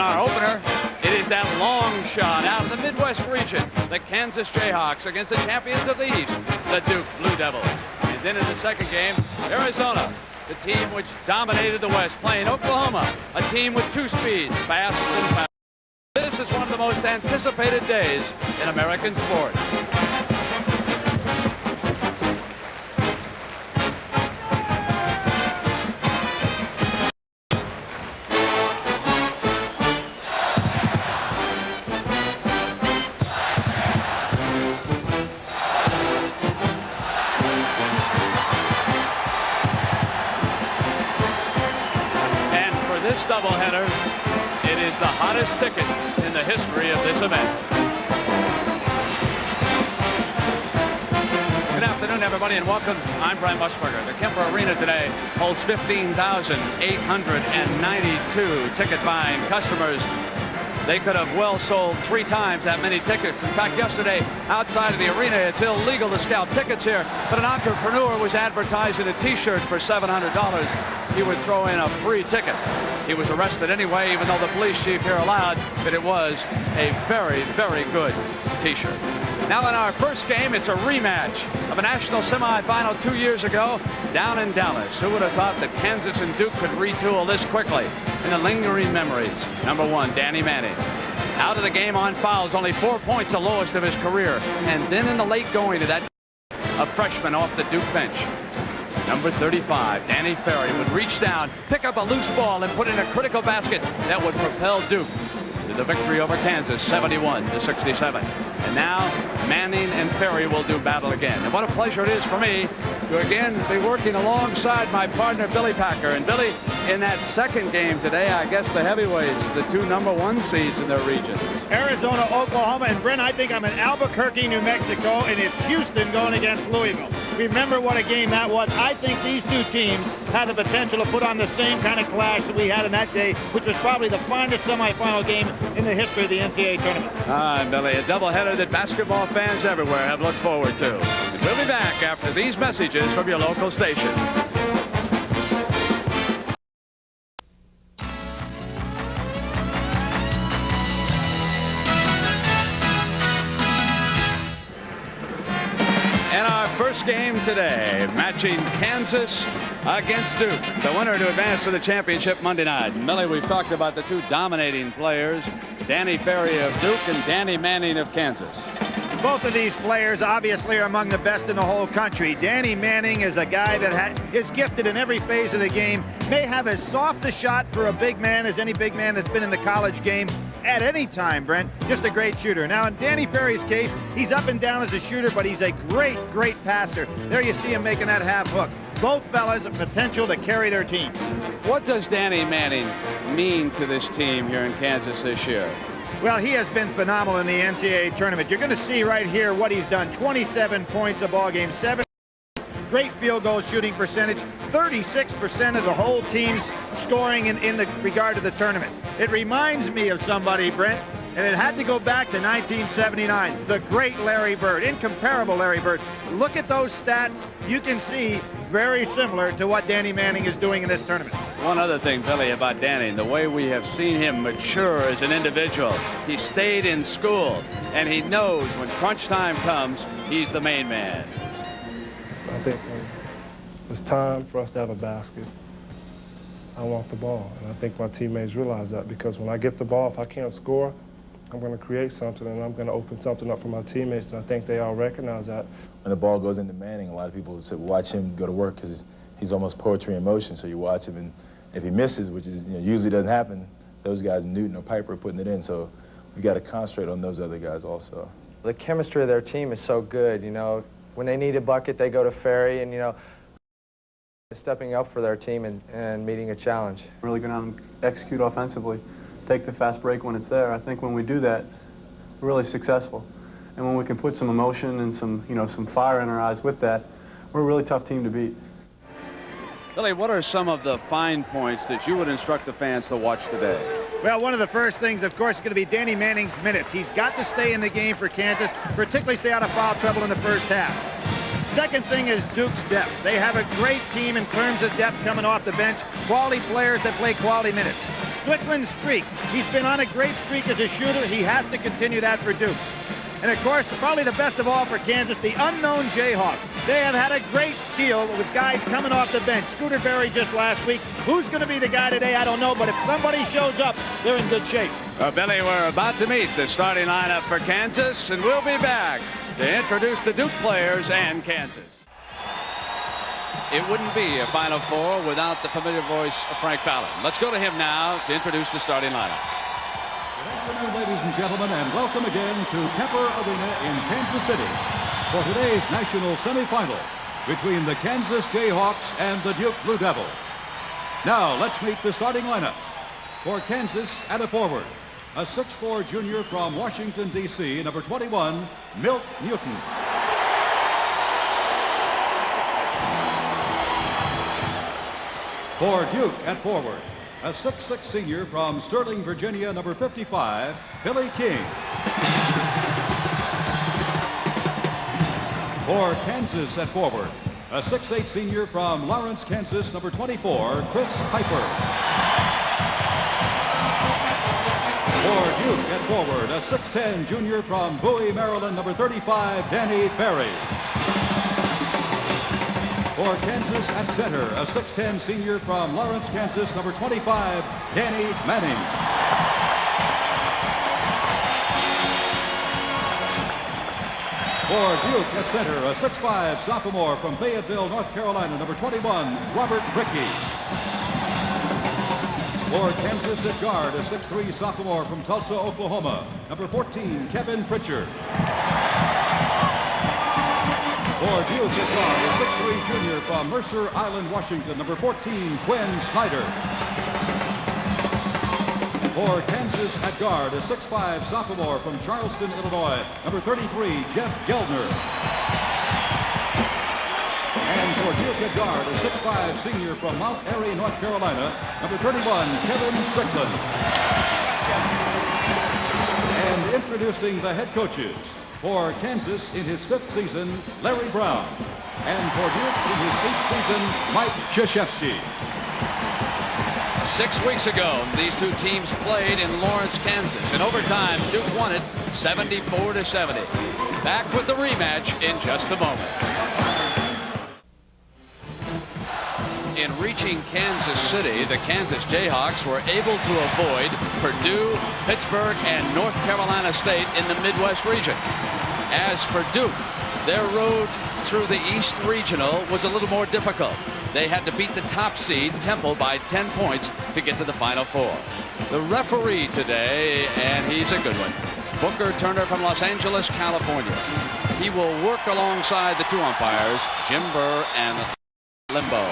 our opener, it is that long shot out of the Midwest region. The Kansas Jayhawks against the champions of the East, the Duke Blue Devils. And then in the second game, Arizona, the team which dominated the West, playing Oklahoma, a team with two speeds, fast and fast. This is one of the most anticipated days in American sports. This doubleheader, it is the hottest ticket in the history of this event. Good afternoon, everybody, and welcome. I'm Brian Musburger. The Kemper Arena today holds 15,892 ticket buying customers. They could have well sold 3 times that many tickets. In fact, yesterday, outside of the arena, it's illegal to scalp tickets here, but an entrepreneur was advertising a T-shirt for $700. He would throw in a free ticket. He was arrested anyway, even though the police chief here allowed that it was a very, very good T-shirt. Now in our first game, it's a rematch of a national semifinal 2 years ago down in Dallas. Who would have thought that Kansas and Duke could retool this quickly? In the lingering memories, number 1, Danny Manning. Out of the game on fouls, only 4 points, the lowest of his career. And then in the late going to that, a freshman off the Duke bench. Number 35, Danny Ferry, would reach down, pick up a loose ball, and put in a critical basket that would propel Duke to the victory over Kansas, 71-67. And now Manning and Ferry will do battle again. And what a pleasure it is for me to again be working alongside my partner Billy Packer. And Billy, in that second game today, I guess the heavyweights, the 2 #1 seeds in their region. Arizona, Oklahoma, and Brent, I think I'm in Albuquerque, New Mexico, and it's Houston going against Louisville. Remember what a game that was. I think these two teams have the potential to put on the same kind of clash that we had in that day, which was probably the finest semifinal game in the history of the NCAA tournament. Billy, a doubleheader that basketball fans everywhere have looked forward to. And we'll be back after these messages from your local station. First game today, matching Kansas against Duke. The winner to advance to the championship Monday night. Millie, we've talked about the 2 dominating players, Danny Ferry of Duke and Danny Manning of Kansas. Both of these players obviously are among the best in the whole country. Danny Manning is a guy that is gifted in every phase of the game, may have as soft a shot for a big man as any big man that's been in the college game at any time, Brent. Just a great shooter. Now, in Danny Ferry's case, he's up and down as a shooter, but he's a great, great passer. There you see him making that half hook. Both fellas have potential to carry their teams. What does Danny Manning mean to this team here in Kansas this year? Well, he has been phenomenal in the NCAA tournament. You're going to see right here what he's done. 27 points a ball game, 7 great field goal shooting percentage, 36% of the whole team's scoring in the regard to the tournament. It reminds me of somebody, Brent, and it had to go back to 1979. The great Larry Bird, incomparable Larry Bird. Look at those stats. You can see very similar to what Danny Manning is doing in this tournament. One other thing, Billy, about Danny, the way we have seen him mature as an individual. He stayed in school, and he knows when crunch time comes, he's the main man. I think when it's time for us to have a basket, I want the ball. And I think my teammates realize that, because when I get the ball, if I can't score, I'm going to create something, and I'm going to open something up for my teammates, and I think they all recognize that. When the ball goes into Manning, a lot of people say, watch him go to work, because he's almost poetry in motion. So you watch him, and if he misses, which is usually doesn't happen, those guys, Newton or Piper, are putting it in. So we've got to concentrate on those other guys also. The chemistry of their team is so good, When they need a bucket, they go to Ferry, and, stepping up for their team and meeting a challenge. Really go down and execute offensively, take the fast break when it's there. I think when we do that, we're really successful. And when we can put some emotion and some fire in our eyes with that, we're a really tough team to beat. Billy, what are some of the fine points that you would instruct the fans to watch today? Well, one of the first things, of course, is going to be Danny Manning's minutes. He's got to stay in the game for Kansas, particularly stay out of foul trouble in the first half. Second thing is Duke's depth. They have a great team in terms of depth coming off the bench, quality players that play quality minutes. Strickland's streak. He's been on a great streak as a shooter. He has to continue that for Duke. And, of course, probably the best of all for Kansas, the unknown Jayhawks. They have had a great deal with guys coming off the bench. Scooter Berry just last week. Who's going to be the guy today, I don't know, but if somebody shows up, they're in good shape. Well, Billy, we're about to meet the starting lineup for Kansas, and we'll be back to introduce the Duke players and Kansas. It wouldn't be a Final Four without the familiar voice of Frank Fallon. Let's go to him now to introduce the starting lineups. Good afternoon, ladies and gentlemen, and welcome again to Kemper Arena in Kansas City for today's national semifinal between the Kansas Jayhawks and the Duke Blue Devils. Now, let's meet the starting lineups. For Kansas, at a forward, a 6'4" junior from Washington, D.C., number 21, Milt Newton. For Duke, at forward, a 6'6" senior from Sterling, Virginia, number 55, Billy King. For Kansas at forward, a 6'8" senior from Lawrence, Kansas, number 24, Chris Piper. For Duke at forward, a 6'10" junior from Bowie, Maryland, number 35, Danny Ferry. For Kansas at center, a 6'10" senior from Lawrence, Kansas, number 25, Danny Manning. For Duke at center, a 6'5" sophomore from Fayetteville, North Carolina, number 21, Robert Brickey. For Kansas at guard, a 6'3" sophomore from Tulsa, Oklahoma, number 14, Kevin Pritchard. For Duke at guard, a 6'3" junior from Mercer Island, Washington, number 14, Quin Snyder. For Kansas at guard, a 6'5" sophomore from Charleston, Illinois, number 33, Jeff Geldner. And for Duke at guard, a 6'5" senior from Mount Airy, North Carolina, number 31, Kevin Strickland. And introducing the head coaches. For Kansas in his 5th season, Larry Brown. And for Duke in his 8th season, Mike Krzyzewski. 6 weeks ago, these two teams played in Lawrence, Kansas. In overtime, Duke won it 74-70. Back with the rematch in just a moment. In reaching Kansas City, the Kansas Jayhawks were able to avoid Purdue, Pittsburgh, and North Carolina State in the Midwest region. As for Duke, their road through the East Regional was a little more difficult. They had to beat the top seed, Temple, by 10 points to get to the Final Four. The referee today, and he's a good one, Booker Turner from Los Angeles, California. He will work alongside the two umpires, Jim Burr and Limbo.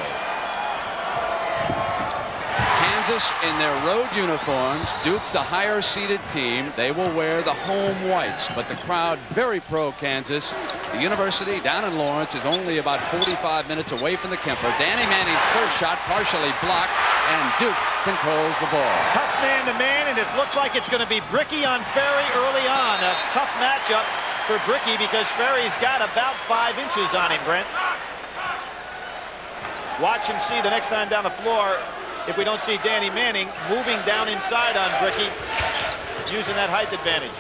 Kansas in their road uniforms, Duke the higher seeded team. They will wear the home whites, but the crowd very pro Kansas. The university down in Lawrence is only about 45 minutes away from the Kemper. Danny Manning's first shot partially blocked, and Duke controls the ball. Tough man-to-man, and it looks like it's going to be Brickey on Ferry early on. A tough matchup for Brickey because Ferry's got about 5 inches on him, Brent. Watch and see the next time down the floor if we don't see Danny Manning moving down inside on Brickey, using that height advantage.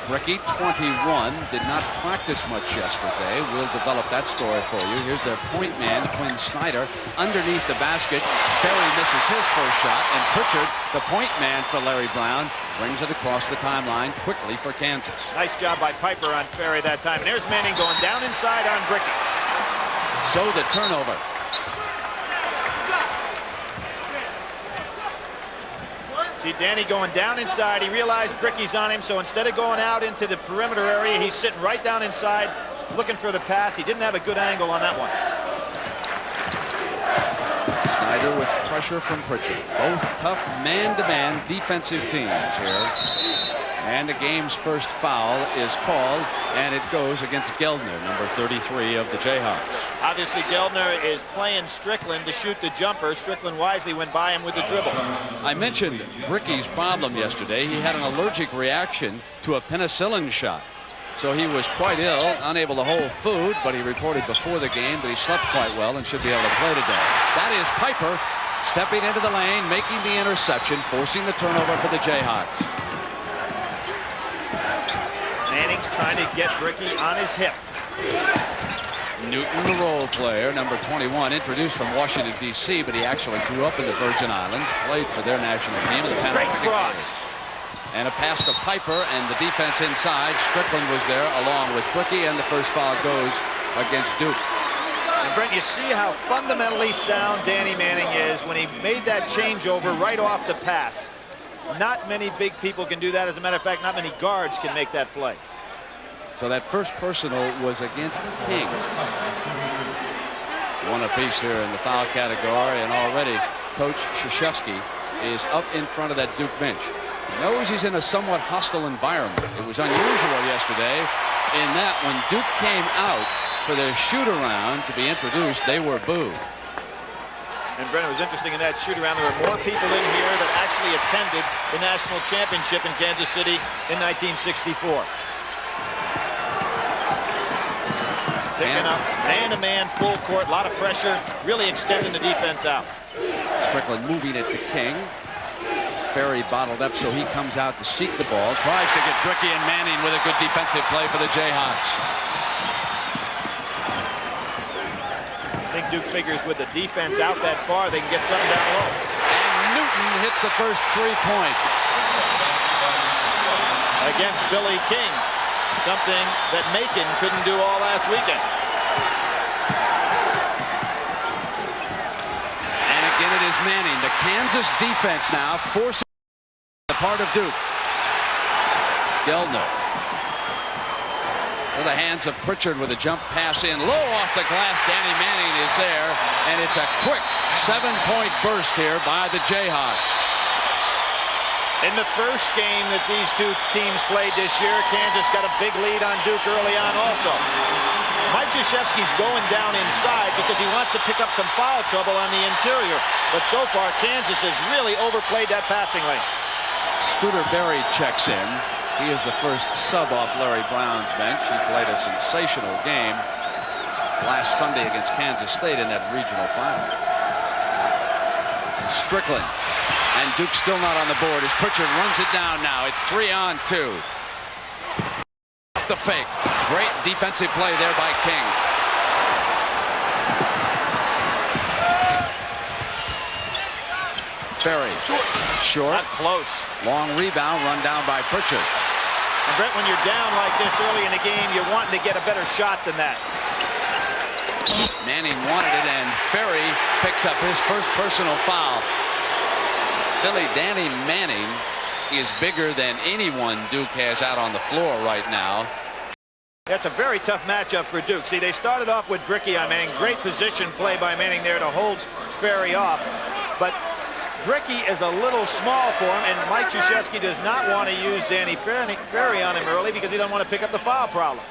Brickey, 21, did not practice much yesterday. We'll develop that story for you. Here's their point man, Quin Snyder, underneath the basket. Ferry misses his first shot, and Pritchard, the point man for Larry Brown, brings it across the timeline quickly for Kansas. Nice job by Piper on Ferry that time. And there's Manning going down inside on Brickey. So the turnover. See Danny going down inside. He realized Brickey's on him, so instead of going out into the perimeter area, he's sitting right down inside looking for the pass. He didn't have a good angle on that one. Snyder with pressure from Pritchard. Both tough man-to-man defensive teams here. And the game's first foul is called, and it goes against Geldner, number 33 of the Jayhawks. Obviously, Geldner is playing Strickland to shoot the jumper. Strickland wisely went by him with the dribble. I mentioned Brickey's problem yesterday. He had an allergic reaction to a penicillin shot. So he was quite ill, unable to hold food, but he reported before the game that he slept quite well and should be able to play today. That is Piper stepping into the lane, making the interception, forcing the turnover for the Jayhawks. Manning's trying to get Bricky on his hip. Newton, the role player, number 21, introduced from Washington, D.C., but he actually grew up in the Virgin Islands, played for their national team in the Pan American Games. And a pass to Piper, and the defense inside. Strickland was there along with Bricky, and the first foul goes against Duke. And Brent, you see how fundamentally sound Danny Manning is when he made that changeover right off the pass. Not many big people can do that. As a matter of fact, not many guards can make that play. So that first personal was against King. One apiece here in the foul category, and already Coach Krzyzewski is up in front of that Duke bench. He knows he's in a somewhat hostile environment. It was unusual yesterday in that when Duke came out for their shoot-around to be introduced, they were booed. And Brennan, it was interesting in that shoot-around, there were more people in here that actually attended the national championship in Kansas City in 1964. Picking up man-to-man, full court, a lot of pressure, really extending the defense out. Strickland moving it to King. Ferry bottled up, so he comes out to seek the ball, tries to get Bricky and Manning with a good defensive play for the Jayhawks. I think Duke figures with the defense out that far, they can get something down low. And Newton hits the first three-point. Against Billy King, something that Macon couldn't do all last weekend. And again, it is Manning. The Kansas defense now forcing the part of Duke. Gelner. To the hands of Pritchard with a jump pass in. Low off the glass. Danny Manning is there. And it's a quick 7-point burst here by the Jayhawks. In the first game that these two teams played this year, Kansas got a big lead on Duke early on also. Mike Krzyzewski's going down inside because he wants to pick up some foul trouble on the interior. But so far, Kansas has really overplayed that passing lane. Scooter Berry checks in. He is the first sub off Larry Brown's bench. He played a sensational game last Sunday against Kansas State in that regional final. Strickland. And Duke still not on the board as Pritchard runs it down now. It's 3-on-2. Off the fake. Great defensive play there by King. Ferry. Short. Not close. Long rebound run down by Pritchard. And Brent, when you're down like this early in the game, you're wanting to get a better shot than that. Manning wanted it, and Ferry picks up his first personal foul. Billy, Danny Manning is bigger than anyone Duke has out on the floor right now. That's a very tough matchup for Duke. See, they started off with Bricky on Manning. Great position play by Manning there to hold Ferry off. But Bricky is a little small for him, and Mike Krzyzewski does not want to use Danny Ferry on him early because he doesn't want to pick up the foul problems.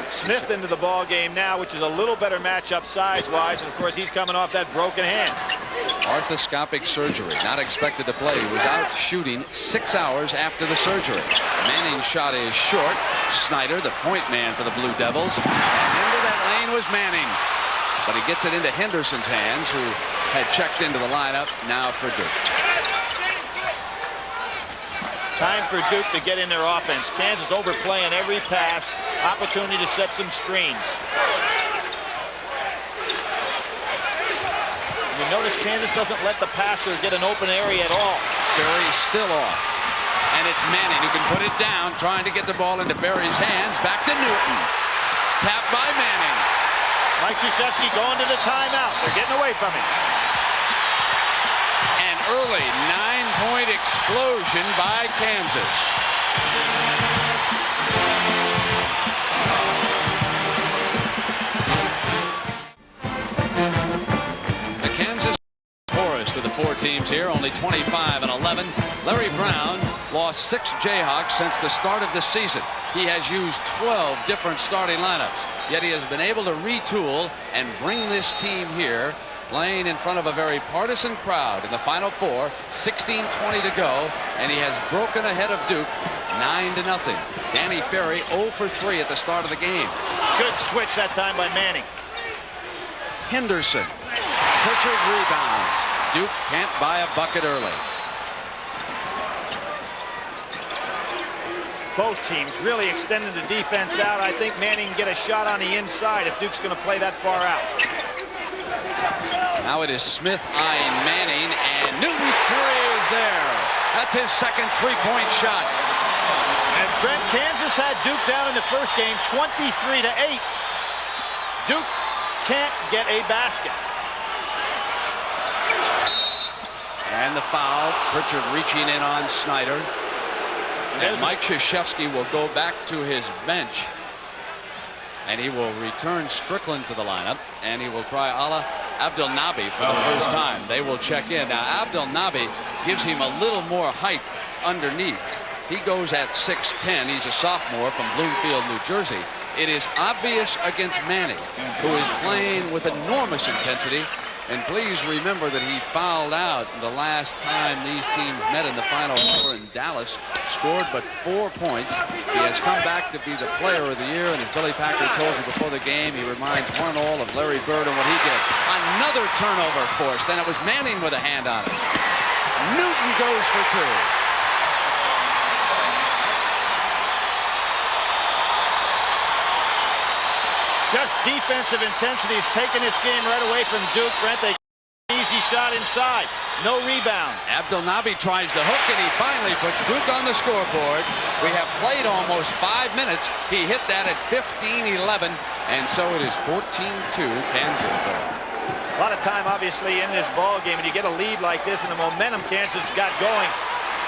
Smith into the ball game now, which is a little better matchup size-wise, and of course he's coming off that broken hand. Arthroscopic surgery, not expected to play. He was out shooting 6 hours after the surgery. Manning's shot is short. Snyder, the point man for the Blue Devils, and into that lane was Manning, but he gets it into Henderson's hands, who had checked into the lineup now for Duke. Time for Duke to get in their offense. Kansas overplaying every pass. Opportunity to set some screens. You notice Kansas doesn't let the passer get an open area at all. Ferry's still off. And it's Manning who can put it down, trying to get the ball into Berry's hands. Back to Newton. Tapped by Manning. Mike Krzyzewski going to the timeout. They're getting away from him. An early 9-point explosion by Kansas. The Kansas poorest of the four teams here, only 25-11. Larry Brown lost 6 Jayhawks since the start of the season. He has used 12 different starting lineups, yet he has been able to retool and bring this team here, playing in front of a very partisan crowd in the Final Four. 16:20 to go, and he has broken ahead of Duke 9-0. Danny Ferry 0 for 3 at the start of the game. Good switch that time by Manning. Henderson. Pritchard rebounds. Duke can't buy a bucket early. Both teams really extending the defense out. I think Manning can get a shot on the inside if Duke's going to play that far out. Now it is Smith eyeing Manning, and Newton's three is there. That's his second three-point shot. And Brent, Kansas had Duke down in the first game 23-8. Duke can't get a basket. And the foul. Pritchard reaching in on Snyder. And Mike Krzyzewski will go back to his bench. And he will return Strickland to the lineup. And he will try Ala Abdelnaby for the first time. They will check in. Now, Abdelnaby gives him a little more height underneath. He goes at 6'10". He's a sophomore from Bloomfield, New Jersey. It is obvious against Manning, who is playing with enormous intensity. And please remember that he fouled out the last time these teams met in the Final Four in Dallas, scored but 4 points. He has come back to be the player of the year, and as Billy Packer told you before the game, he reminds one and all of Larry Bird and what he did. Another turnover forced, and it was Manning with a hand on it. Newton goes for two. Just defensive intensity is taking this game right away from Duke. Brent, they easy shot inside. No rebound. Abdelnaby tries the hook, and he finally puts Duke on the scoreboard. We have played almost 5 minutes. He hit that at 15-11, and so it is 14-2 Kansas ball. A lot of time, obviously, in this ball game, and you get a lead like this, and the momentum Kansas got going.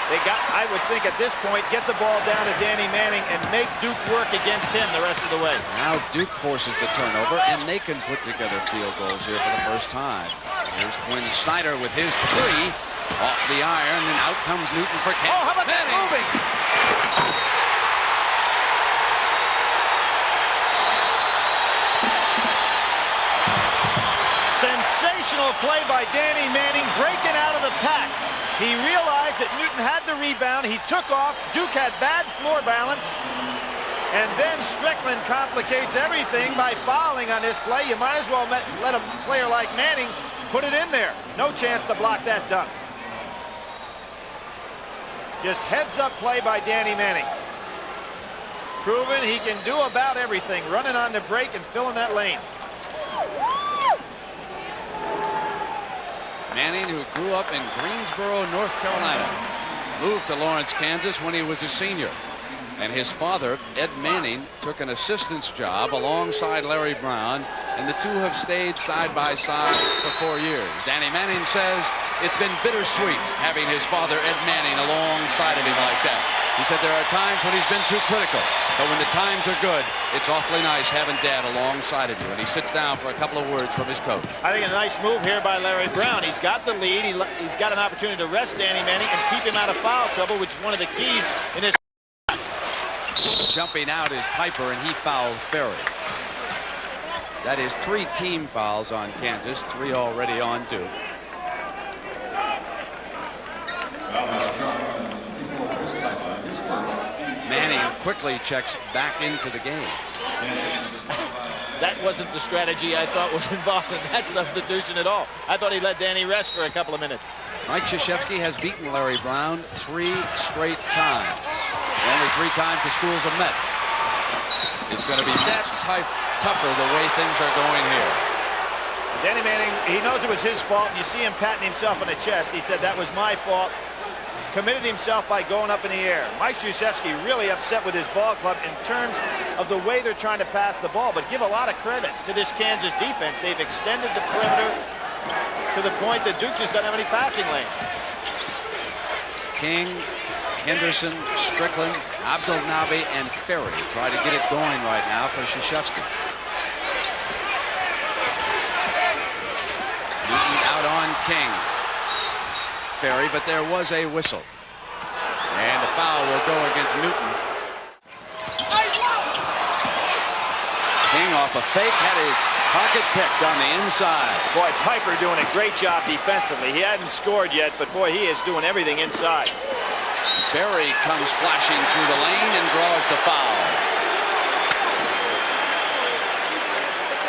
They got, I would think at this point, get the ball down to Danny Manning and make Duke work against him the rest of the way. Now Duke forces the turnover, and they can put together field goals here for the first time. Here's Quin Snyder with his three. Off the iron, and out comes Newton for Kemper. Oh, how about that moving? Sensational play by Danny Manning, breaking out of the pack. He realized that Newton had the rebound. He took off. Duke had bad floor balance. And then Strickland complicates everything by fouling on this play. You might as well let a player like Manning put it in there. No chance to block that dunk. Just heads-up play by Danny Manning. Proving he can do about everything, running on the break and filling that lane. Manning, who grew up in Greensboro, North Carolina, moved to Lawrence, Kansas when he was a senior. And his father, Ed Manning, took an assistant's job alongside Larry Brown, and the two have stayed side by side for 4 years. Danny Manning says it's been bittersweet having his father, Ed Manning, alongside of him like that. He said there are times when he's been too critical, but when the times are good, it's awfully nice having Dad alongside of you. And he sits down for a couple of words from his coach. I think a nice move here by Larry Brown. He's got the lead. He's got an opportunity to rest Danny Manning and keep him out of foul trouble, which is one of the keys in this. Jumping out is Piper, and he fouls Ferry. That is 3 team fouls on Kansas, 3 already on Duke. Manning quickly checks back into the game. That wasn't the strategy I thought was involved in that substitution at all. I thought he let Danny rest for a couple of minutes. Mike Krzyzewski has beaten Larry Brown 3 straight times. Only 3 times the schools have met. It's going to be much tougher the way things are going here. Danny Manning, he knows it was his fault, and you see him patting himself on the chest. He said, that was my fault. Committed himself by going up in the air. Mike Krzyzewski really upset with his ball club in terms of the way they're trying to pass the ball, but give a lot of credit to this Kansas defense. They've extended the perimeter to the point that Duke just doesn't have any passing lanes. King, Henderson, Strickland, Abdelnaby, and Ferry try to get it going right now for Krzyzewski. Newton out on King. Ferry, but there was a whistle. And the foul will go against Newton. King off a fake, had his pocket picked on the inside. Boy, Piper doing a great job defensively. He hadn't scored yet, but boy, he is doing everything inside. Ferry comes flashing through the lane and draws the foul.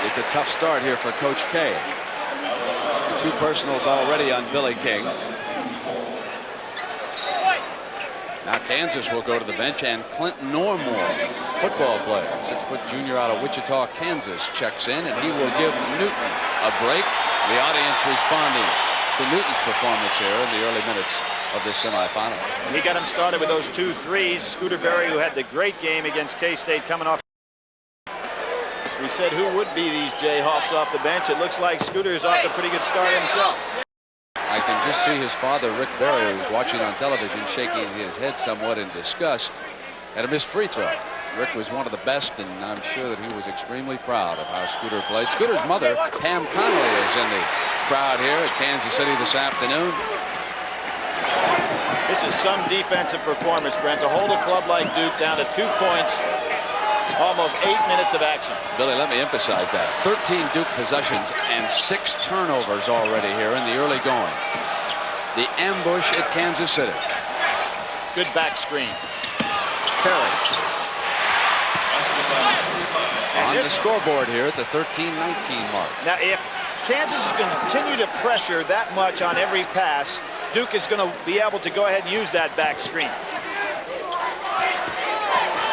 It's It's a tough start here for Coach K. 2 personals already on Billy King. Now Kansas will go to the bench, and Clinton Normore, football player, 6-foot junior out of Wichita, Kansas, checks in, and he will give Newton a break. The audience responding to Newton's performance here in the early minutes of this semifinal. He got him started with those 2 threes. Scooter Berry, who had the great game against K-State, coming off. We said who would be these Jayhawks off the bench. It looks like Scooter's off to a pretty good start himself. I can just see his father, Rick Berry, who's watching on television, shaking his head somewhat in disgust at a missed free throw. Rick was one of the best, and I'm sure that he was extremely proud of how Scooter played. Scooter's mother, Pam Connolly, is in the crowd here at Kansas City this afternoon. This is some defensive performance, Brent, to hold a club like Duke down to 2 points, almost 8 minutes of action. Billy, let me emphasize that. 13 Duke possessions and 6 turnovers already here in the early going. The ambush at Kansas City. Good back screen. Ferry. On the scoreboard here at the 13-19 mark. Now, if Kansas is going to continue to pressure that much on every pass, Duke is going to be able to go ahead and use that back screen.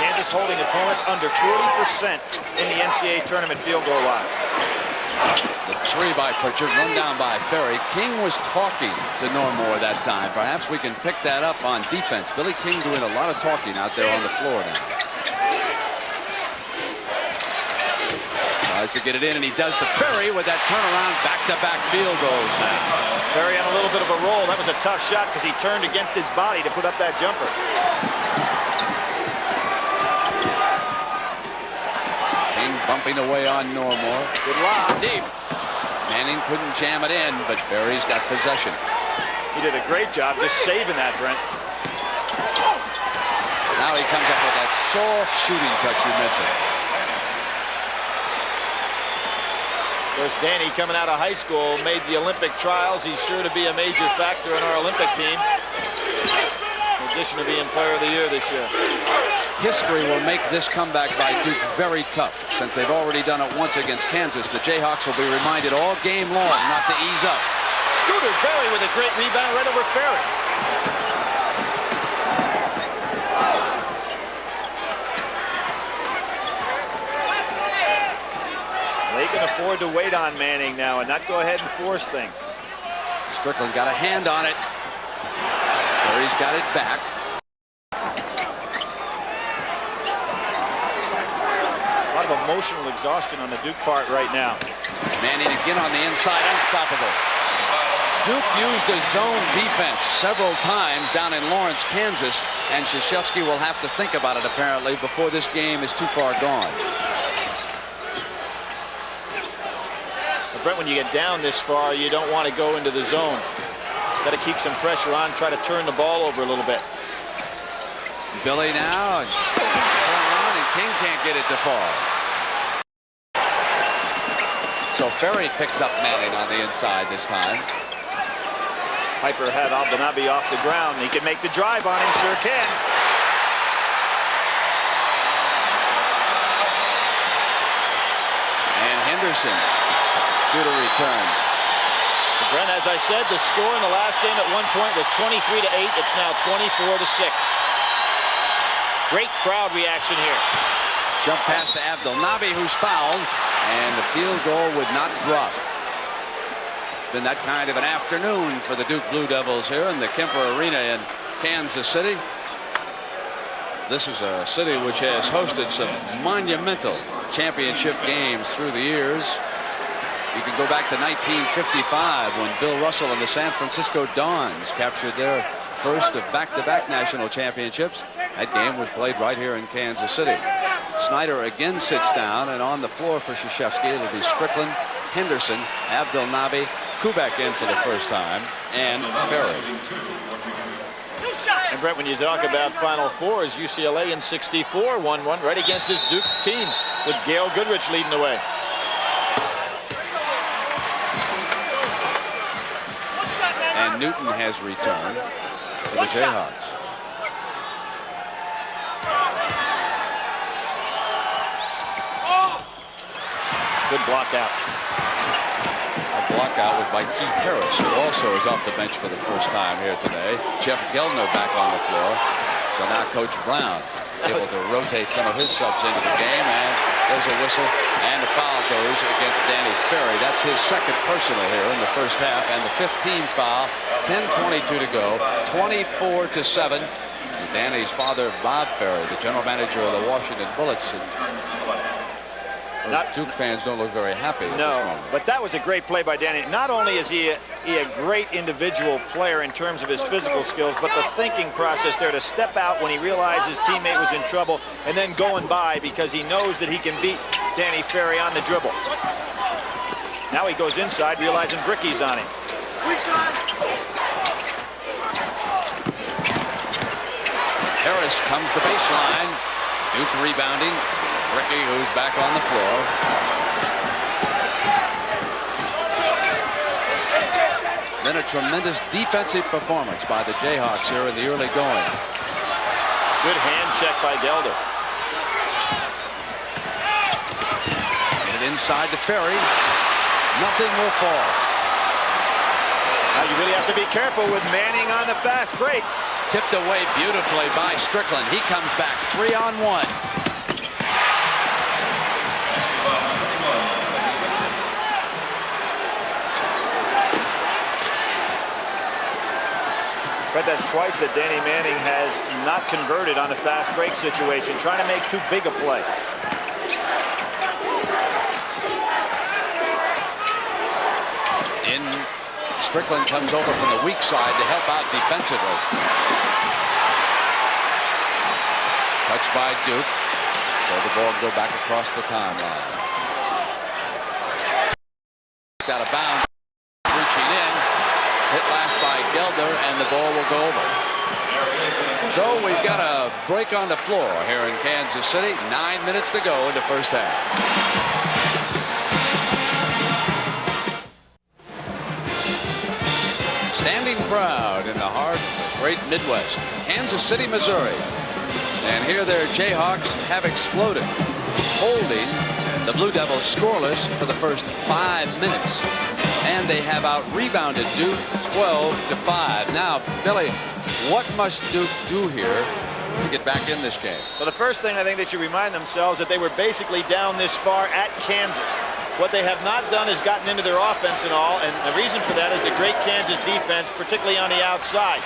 Kansas holding opponents under 40% in the NCAA tournament field goal line. The 3 by Pritchard, run down by Ferry. King was talking to Normore that time. Perhaps we can pick that up on defense. Billy King doing a lot of talking out there on the floor now. Tries to get it in, and he does to Ferry with that turnaround back-to-back field goals now. Ferry on a little bit of a roll. That was a tough shot because he turned against his body to put up that jumper. King bumping away on Normore. Good lob. Deep. Manning couldn't jam it in, but Berry's got possession. He did a great job just saving that, Brent. Now he comes up with that soft shooting touch you mentioned. There's Danny coming out of high school, made the Olympic trials. He's sure to be a major factor in our Olympic team. In addition to being player of the year this year. History will make this comeback by Duke very tough. Since they've already done it once against Kansas, the Jayhawks will be reminded all game long not to ease up. Scooter Berry with a great rebound right over Ferry. They can afford to wait on Manning now and not go ahead and force things. Strickland got a hand on it. Berry's got it back. A lot of emotional exhaustion on the Duke part right now. Manning again on the inside, unstoppable. Duke used a zone defense several times down in Lawrence, Kansas, and Krzyzewski will have to think about it apparently before this game is too far gone. But Brent, when you get down this far, you don't want to go into the zone. Got to keep some pressure on, try to turn the ball over a little bit. Billy now, and turn around, and King can't get it to fall. So Ferry picks up Manning on the inside this time. Piper had Abdelnaby off the ground. He can make the drive on him, sure can. And Henderson due to return. Brent, as I said, the score in the last game at one point was 23-8. It's now 24-6. Great crowd reaction here. Jump pass to Abdelnaby, who's fouled, and the field goal would not drop. Been that kind of an afternoon for the Duke Blue Devils here in the Kemper Arena in Kansas City. This is a city which has hosted some monumental championship games through the years. You can go back to 1955 when Bill Russell and the San Francisco Dons captured their first of back-to-back national championships. That game was played right here in Kansas City. Snyder again sits down, and on the floor for Krzyzewski it'll be Strickland, Henderson, Abdelnaby, Kubek in for the first time, and Ferry. And Brent, when you talk about Final Fours, UCLA in '64 won one right against this Duke team with Gail Goodrich leading the way. And Newton has returned for the Jayhawks. Good block out. A block out was by Keith Harris, who also is off the bench for the first time here today. Jeff Geldner back on the floor. So now Coach Brown able to rotate some of his subs into the game, and there's a whistle, and the foul goes against Danny Ferry. That's his second personal here in the first half, and the 15th foul. 10:22 to go, 24-7. Danny's father, Bob Ferry, the general manager of the Washington Bullets. Duke fans don't look very happy at this moment. But that was a great play by Danny. Not only is he a great individual player in terms of his physical skills, but the thinking process there to step out when he realized his teammate was in trouble and then going by because he knows that he can beat Danny Ferry on the dribble. Now he goes inside, realizing Bricky's on him. Harris comes the baseline. Duke rebounding. Ricky, who's back on the floor. Then a tremendous defensive performance by the Jayhawks here in the early going. Good hand check by Gelder. And inside to Ferry. Nothing will fall. Now you really have to be careful with Manning on the fast break. Tipped away beautifully by Strickland. He comes back 3-on-1. But that's twice that Danny Manning has not converted on a fast break situation, trying to make too big a play. Strickland comes over from the weak side to help out defensively. Touched by Duke. So the ball will go back across the timeline. Out of bounds. Reaching in. Hit last by Gelder, and the ball will go over. So we've got a break on the floor here in Kansas City. 9 minutes to go in the first half. Standing proud in the heart of the great Midwest, Kansas City, Missouri. And here their Jayhawks have exploded, holding the Blue Devils scoreless for the first 5 minutes. And they have out-rebounded Duke 12-5. Now, Billy, what must Duke do here to get back in this game? Well, the first thing I think they should remind themselves that they were basically down this far at Kansas. What they have not done is gotten into their offense and all, and the reason for that is the great Kansas defense, particularly on the outside.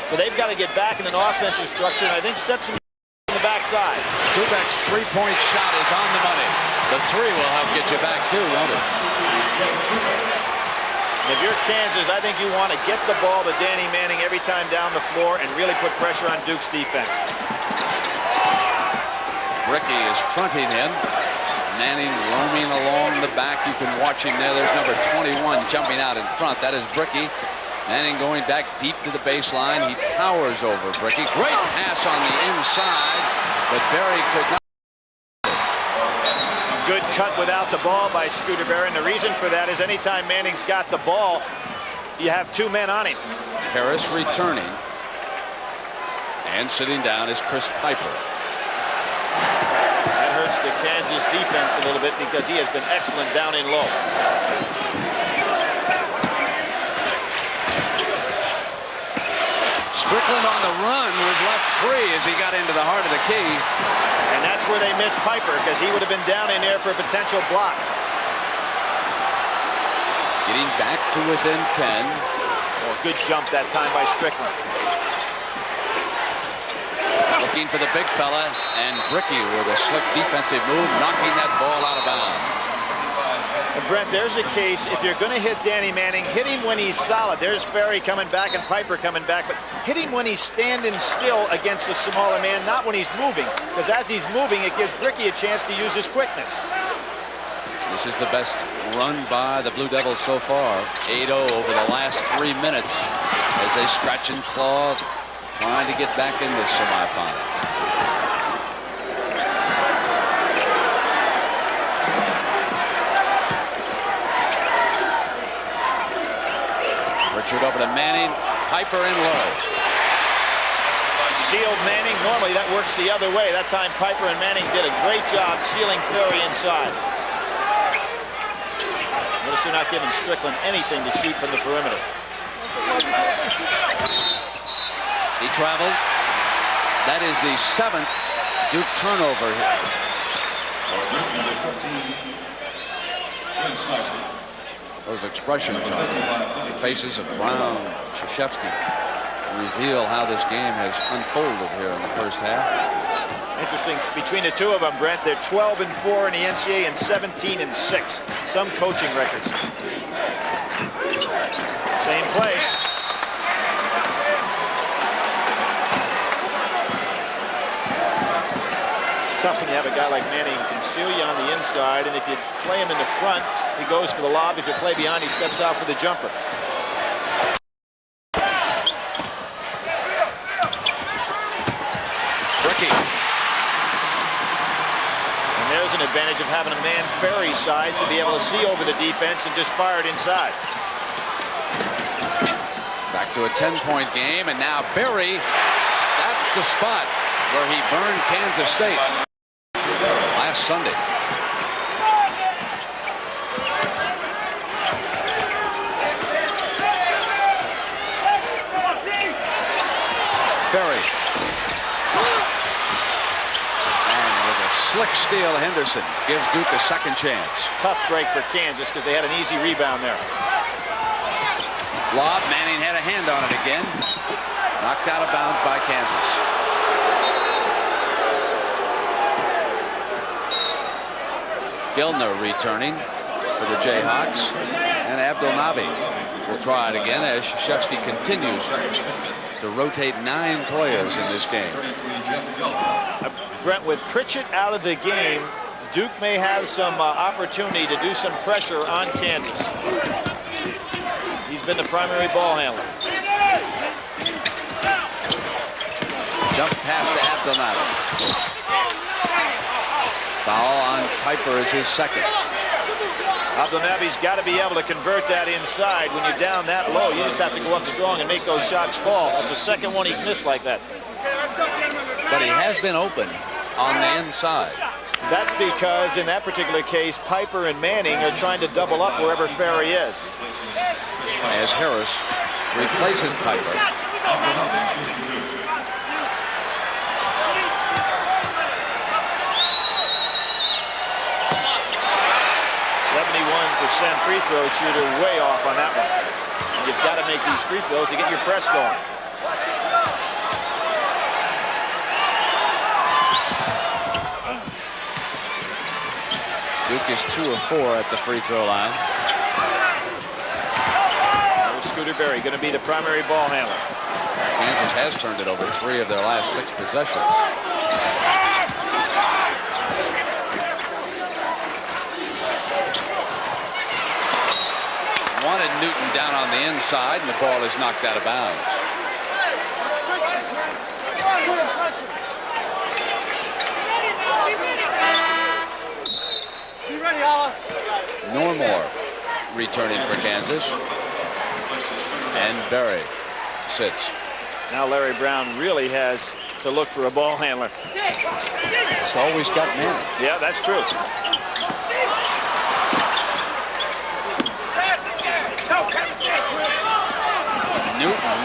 So they've got to get back in an offensive structure, and I think set some on the backside. Dubek's three-point shot is on the money. The three will help get you back too, won't it? If you're Kansas, I think you want to get the ball to Danny Manning every time down the floor and really put pressure on Duke's defense. Ricky is fronting him. Manning roaming along the back. You can watch him there. There's number 21 jumping out in front. That is Bricky. Manning going back deep to the baseline. He towers over Bricky. Great pass on the inside, but Berry could not. Good cut without the ball by Scooter Berry, and the reason for that is anytime Manning's got the ball, you have two men on him. Harris returning. And sitting down is Chris Piper. That hurts the Kansas defense a little bit because he has been excellent down in low. Strickland on the run was left free as he got into the heart of the key. And that's where they missed Piper because he would have been down in there for a potential block. Getting back to within 10. Oh, good jump that time by Strickland. Looking for the big fella, and Bricky with a slick defensive move, knocking that ball out of bounds. And Brent, there's a case, if you're going to hit Danny Manning, hit him when he's solid. There's Ferry coming back and Piper coming back, but hit him when he's standing still against a smaller man, not when he's moving, because as he's moving, it gives Bricky a chance to use his quickness. This is the best run by the Blue Devils so far. 8-0 over the last 3 minutes as they scratch and claw, trying to get back in this semifinal. Richard over to Manning, Piper in low. Sealed Manning. Normally that works the other way. That time Piper and Manning did a great job sealing Ferry inside. Notice they're not giving Strickland anything to shoot from the perimeter. He traveled. That is the 7th Duke turnover here. Those expressions on the faces of Brown, Krzyzewski reveal how this game has unfolded here in the first half. Interesting, between the two of them, Brent, they're 12-4 in the NCAA and 17-6. Some coaching records. Same play. It's tough when you have a guy like Manning who can seal you on the inside, and if you play him in the front, he goes for the lob. If you play behind, he steps out for the jumper. Ricky. And there's an advantage of having a man Ferry's size to be able to see over the defense and just fire it inside. Back to a 10-point game, and now Berry. That's the spot where he burned Kansas State last Sunday. Ferry. And with a slick steal, Henderson gives Duke a second chance. Tough break for Kansas because they had an easy rebound there. Lob, Manning had a hand on it again. Knocked out of bounds by Kansas. Gilner returning for the Jayhawks. And Abdelnaby will try it again as Krzyzewski continues to rotate 9 players in this game. Brent, with Pritchett out of the game, Duke may have some opportunity to do some pressure on Kansas. He's been the primary ball handler. Jump pass to Abdelnaby. Foul on Piper is his second. Abdelnaby's got to be able to convert that inside. When you're down that low, you just have to go up strong and make those shots fall. That's the second one he's missed like that. But he has been open on the inside. That's because in that particular case, Piper and Manning are trying to double up wherever Ferry is. As Harris replaces Piper. 71% free throw shooter, way off on that one. And you've got to make these free throws to get your press going. Duke is 2 of 4 at the free throw line. Scooter Berry going to be the primary ball handler. Kansas has turned it over 3 of their last 6 possessions. Wanted Newton down on the inside, and the ball is knocked out of bounds. Normore returning for Kansas. And Berry sits. Now Larry Brown really has to look for a ball handler. He's always got Manning. Yeah, that's true. Newton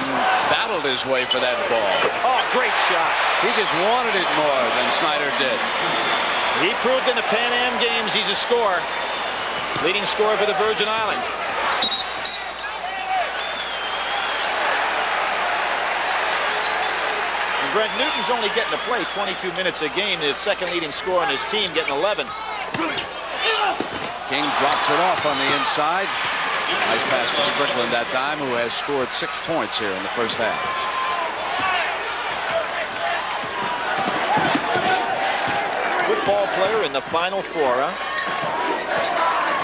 battled his way for that ball. Oh, great shot. He just wanted it more than Snyder did. He proved in the Pan Am games he's a scorer. Leading scorer for the Virgin Islands. And Brent, Newton's only getting to play 22 minutes a game. His second leading scorer on his team getting 11. King drops it off on the inside. Nice pass to Strickland that time, who has scored 6 points here in the first half. Football player in the Final Four, huh?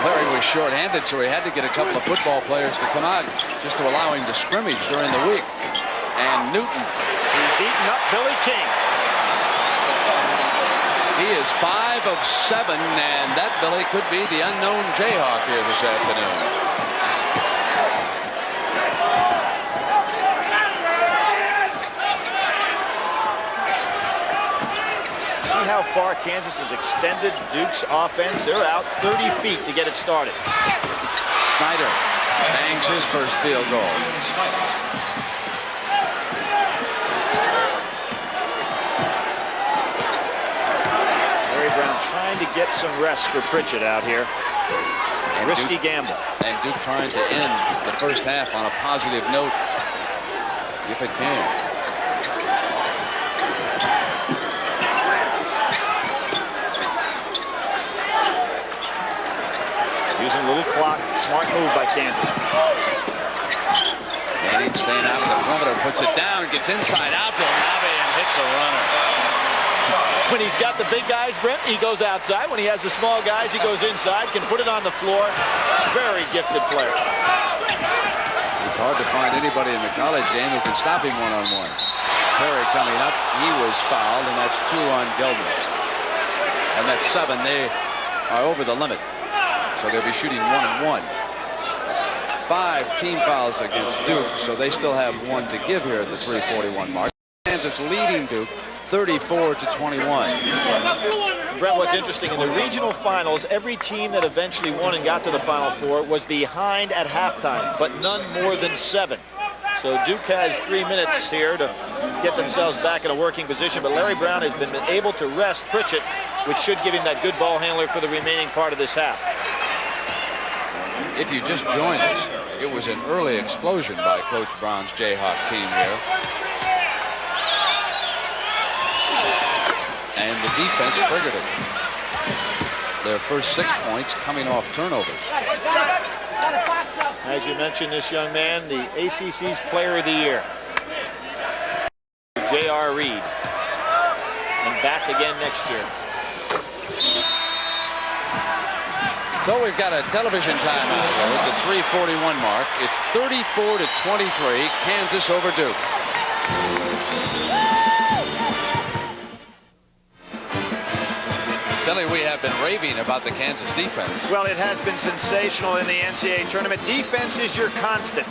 Larry was short-handed, so he had to get a couple of football players to come out just to allow him to scrimmage during the week. And Newton. He's eating up Billy King. He is 5 of 7, and that Billy could be the unknown Jayhawk here this afternoon. How far Kansas has extended Duke's offense. They're out 30 feet to get it started. Snyder bangs his first field goal. Larry Brown trying to get some rest for Pritchett out here. Risky gamble. And Duke trying to end the first half on a positive note, if it can. Using a little clock. Smart move by Kansas. Manning staying out of the perimeter, puts it down, gets inside out to Nave and hits a runner. When he's got the big guys, Brent, he goes outside. When he has the small guys, he goes inside, can put it on the floor. Very gifted player. It's hard to find anybody in the college game who can stop him one-on-one. Ferry coming up, he was fouled, and that's 2 on Gelman. And that's 7. They are over the limit. So they'll be shooting 1-1. 5 team fouls against Duke, so they still have 1 to give here at the 3:41 mark. Kansas leading Duke 34-21. Brett, what's interesting, in the regional finals, every team that eventually won and got to the Final Four was behind at halftime, but none more than 7. So Duke has 3 minutes here to get themselves back in a working position, but Larry Brown has been able to rest Pritchett, which should give him that good ball handler for the remaining part of this half. If you just joined us, it was an early explosion by Coach Brown's Jayhawk team here. And the defense triggered it. Their first 6 points coming off turnovers. As you mentioned, this young man, the ACC's Player of the Year. J.R. Reed. And back again next year. So we've got a television timeout here at the 3:41 mark. It's 34-23, Kansas over Duke. Billy, we have been raving about the Kansas defense. Well, it has been sensational in the NCAA tournament. Defense is your constant.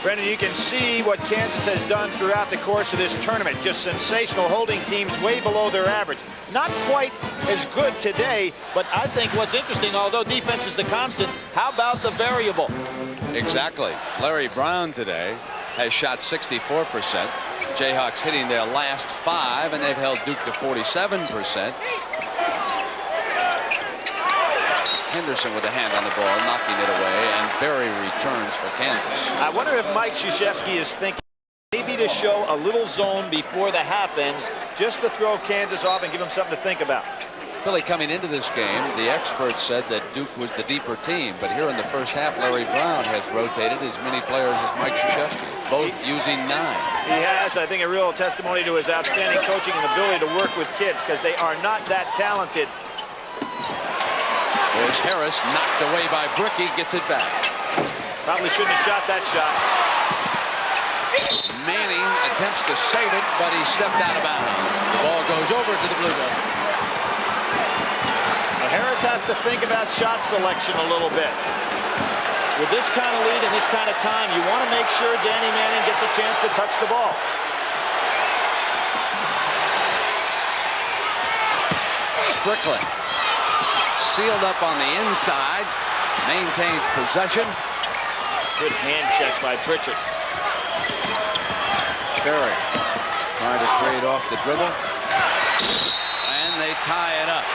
Brendan, you can see what Kansas has done throughout the course of this tournament. Just sensational, holding teams way below their average. Not quite as good today, but I think what's interesting, although defense is the constant, how about the variable? Exactly. Larry Brown today has shot 64%. Jayhawks hitting their last 5, and they've held Duke to 47%. Henderson with a hand on the ball, knocking it away, and Berry returns for Kansas. I wonder if Mike Krzyzewski is thinking maybe to show a little zone before the half ends, just to throw Kansas off and give them something to think about. Billy, coming into this game, the experts said that Duke was the deeper team, but here in the first half, Larry Brown has rotated as many players as Mike Krzyzewski, both using 9. He has, I think, a real testimony to his outstanding coaching and ability to work with kids, because they are not that talented. There's Harris, knocked away by Bricky, gets it back. Probably shouldn't have shot that shot. Manning attempts to save it, but he stepped out of bounds. The ball goes over to the Blue Devils. Harris has to think about shot selection a little bit. With this kind of lead and this kind of time, you want to make sure Danny Manning gets a chance to touch the ball. Strickland sealed up on the inside, maintains possession. Good hand check by Pritchett. Ferry trying to create off the dribble, and they tie it up,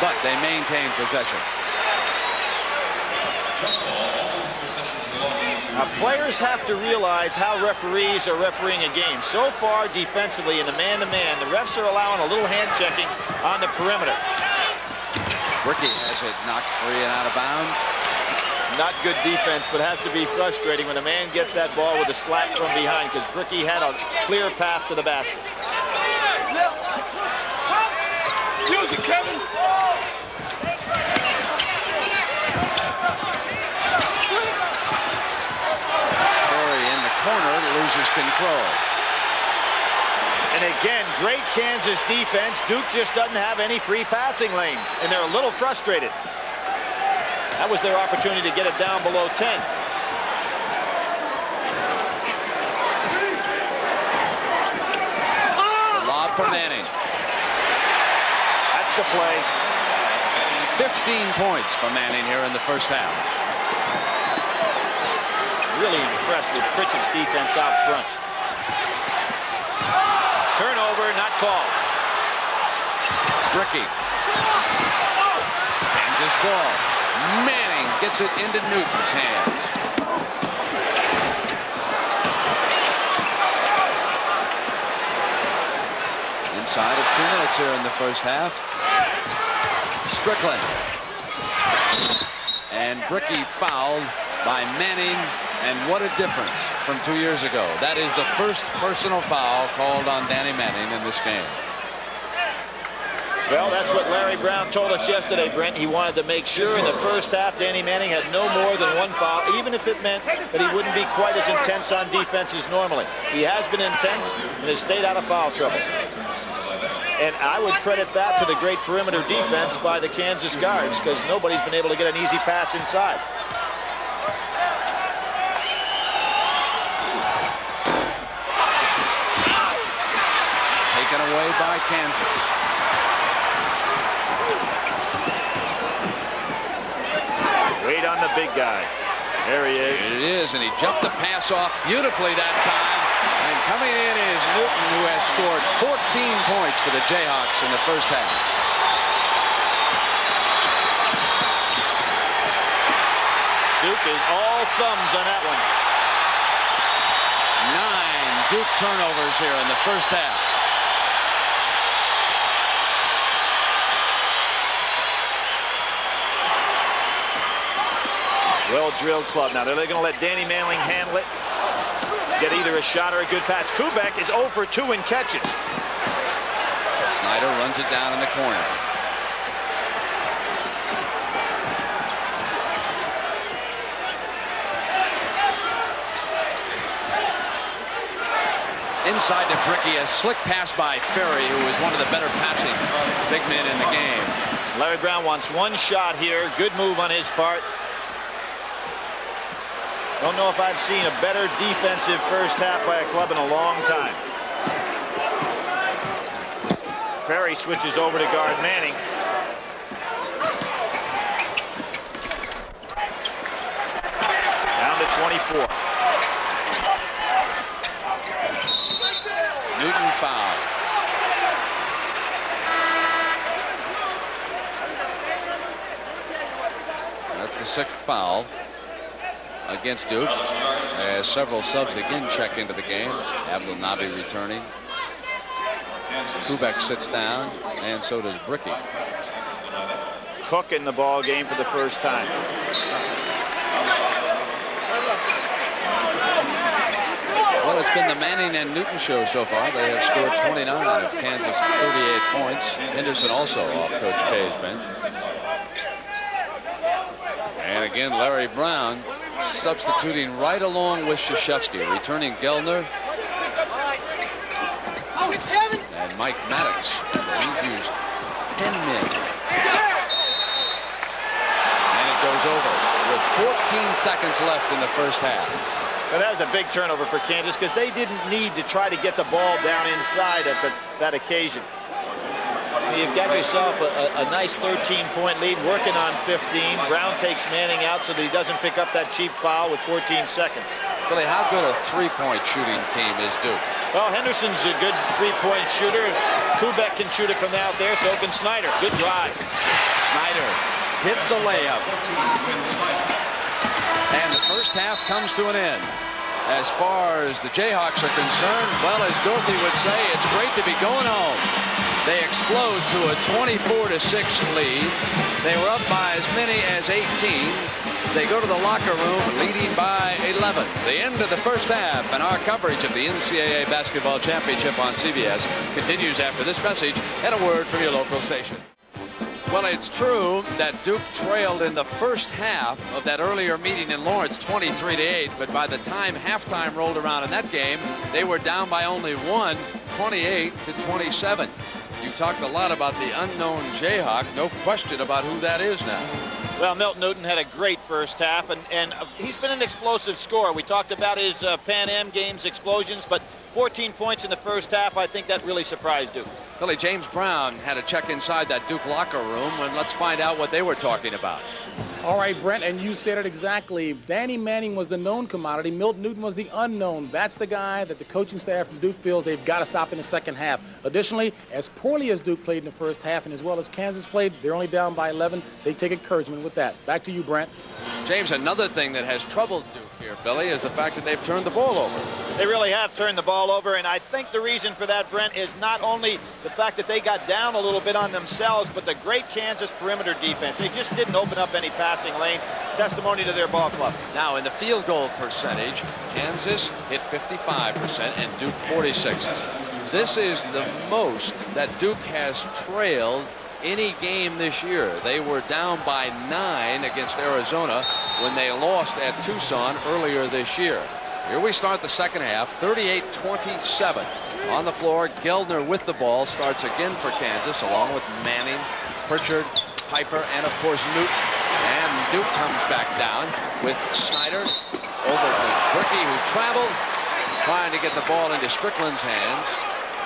but they maintain possession. Now, players have to realize how referees are refereeing a game. So far, defensively, in the man-to-man, the refs are allowing a little hand checking on the perimeter. Bricky has it knocked free and out of bounds. Not good defense, but has to be frustrating when a man gets that ball with a slap from behind, because Bricky had a clear path to the basket. Use it, Kevin. Ferry in the corner loses control. And again, great Kansas defense. Duke just doesn't have any free passing lanes, and they're a little frustrated. That was their opportunity to get it down below 10. The lob for Manning. That's the play. 15 points for Manning here in the first half. really impressed with Pritchett's defense out front. Turnover, not called. Bricky. Kansas ball. Manning gets it into Newton's hands. Inside of 2 minutes here in the first half. Strickland. And Bricky fouled by Manning, and what a difference from 2 years ago. That is the first personal foul called on Danny Manning in this game. Well, that's what Larry Brown told us yesterday, Brent. He wanted to make sure in the first half Danny Manning had no more than 1 foul, even if it meant that he wouldn't be quite as intense on defense as normally. He has been intense and has stayed out of foul trouble. And I would credit that to the great perimeter defense by the Kansas guards, because nobody's been able to get an easy pass inside. Taken away by Kansas. Wait on the big guy. There he is. It is, and he jumped the pass off beautifully that time. And coming in is Newton, who has scored 14 points for the Jayhawks in the first half. Duke is all thumbs on that one. 9 Duke turnovers here in the first half. Well-drilled club. Now they're going to let Danny Manning handle it. Get either a shot or a good pass. Kubek is 0 for 2 in catches. Snyder runs it down in the corner. Inside to Bricky, a slick pass by Ferry, who is one of the better passing big men in the game. Larry Brown wants 1 shot here. Good move on his part. Don't know if I've seen a better defensive first half by a club in a long time. Ferry switches over to guard Manning. Down to 24. Newton foul. That's the 6th foul against Duke, as several subs again check into the game. Abdul Nabi returning. Kubek sits down, and so does Bricky. Cook in the ball game for the first time. Well, it's been the Manning and Newton show so far. They have scored 29 of Kansas' 38 points. Henderson also off Coach K's bench. And again, Larry Brown substituting right along with Krzyzewski, returning Gelner and Mike Maddox. He's used 10 men. And it goes over with 14 seconds left in the first half. Well, that was a big turnover for Kansas, because they didn't need to try to get the ball down inside at that occasion. You've got yourself a nice 13-point lead, working on 15. Brown takes Manning out so that he doesn't pick up that cheap foul with 14 seconds. Billy, how good a three-point shooting team is Duke? Well, Henderson's a good three-point shooter. Kubek can shoot it from out there, so can Snyder. Good drive. Snyder hits the layup. And the first half comes to an end. As far as the Jayhawks are concerned, well, as Dorothy would say, it's great to be going home. They explode to a 24-6 lead. They were up by as many as 18. They go to the locker room leading by 11. The end of the first half, and our coverage of the NCAA Basketball Championship on CBS continues after this message and a word from your local station. Well, it's true that Duke trailed in the first half of that earlier meeting in Lawrence 23-8, but by the time halftime rolled around in that game, they were down by only 1, 28-27. You've talked a lot about the unknown Jayhawk. No question about who that is now. Well, Milton Newton had a great first half, and he's been an explosive scorer. We talked about his Pan Am Games explosions, but 14 points in the first half, I think that really surprised Duke. Billy, James Brown had a check inside that Duke locker room, and let's find out what they were talking about. All right, Brent, and you said it exactly. Danny Manning was the known commodity. Milt Newton was the unknown. That's the guy that the coaching staff from Duke feels they've got to stop in the second half. Additionally, as poorly as Duke played in the first half and as well as Kansas played, they're only down by 11. They take encouragement with that. Back to you, Brent. James, another thing that has troubled Duke here, Billy, is the fact that they've turned the ball over. They really have turned the ball over, and I think the reason for that, Brent, is not only the fact that they got down a little bit on themselves, but the great Kansas perimeter defense. They just didn't open up any passing lanes. Testimony to their ball club. Now, in the field goal percentage, Kansas hit 55% and Duke 46%. This is the most that Duke has trailed any game this year. They were down by 9 against Arizona when they lost at Tucson earlier this year. Here we start the second half, 38-27. On the floor, Geldner with the ball starts again for Kansas, along with Manning, Pritchard, Piper, and of course Newton. And Duke comes back down with Snyder over to Brickey, who traveled, trying to get the ball into Strickland's hands.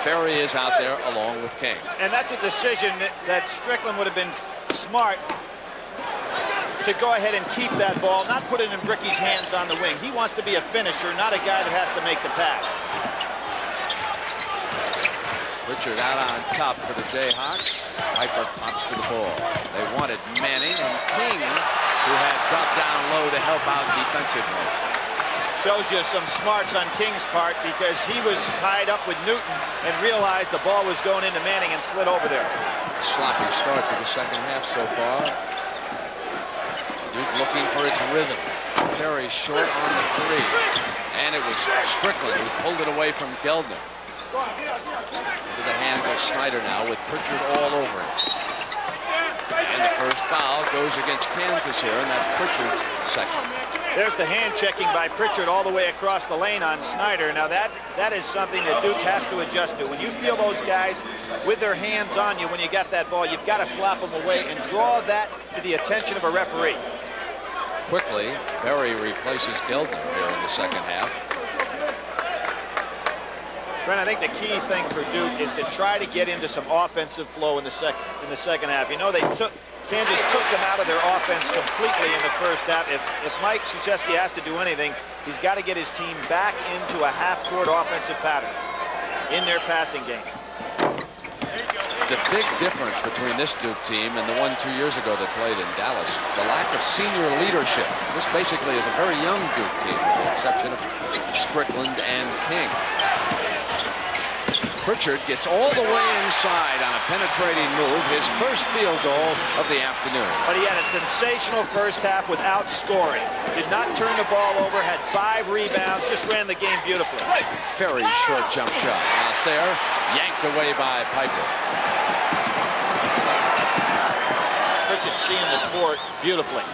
Ferry is out there along with King. And that's a decision that Strickland would have been smart to go ahead and keep that ball, not put it in Brickey's hands on the wing. He wants to be a finisher, not a guy that has to make the pass. Pritchard out on top for the Jayhawks. Piper pops to the ball. They wanted Manning and King, who had dropped down low to help out defensively. Shows you some smarts on King's part, because he was tied up with Newton and realized the ball was going into Manning and slid over there. Sloppy start to the second half so far. Duke looking for its rhythm. Ferry short on the three. And it was Strickland who pulled it away from Geldner. Into the hands of Snyder now with Pritchard all over him. And the first foul goes against Kansas here, and that's Pritchard's second. There's the hand checking by Pritchard all the way across the lane on Snyder. Now that is something that Duke has to adjust to. When you feel those guys with their hands on you when you got that ball, you've got to slap them away and draw that to the attention of a referee. Quickly, Ferry replaces Geldner here in the second half. Brent, I think the key thing for Duke is to try to get into some offensive flow in the second half. You know, Kansas took them out of their offense completely in the first half. If Mike Krzyzewski has to do anything, he's got to get his team back into a half-court offensive pattern in their passing game. The big difference between this Duke team and the one 2 years ago that played in Dallas, the lack of senior leadership. This basically is a very young Duke team, with the exception of Strickland and King. Pritchard gets all the way inside on a penetrating move, his first field goal of the afternoon. But he had a sensational first half without scoring. Did not turn the ball over, had 5 rebounds, just ran the game beautifully. Very short jump shot out there, yanked away by Piper. Pritchard seeing the court beautifully.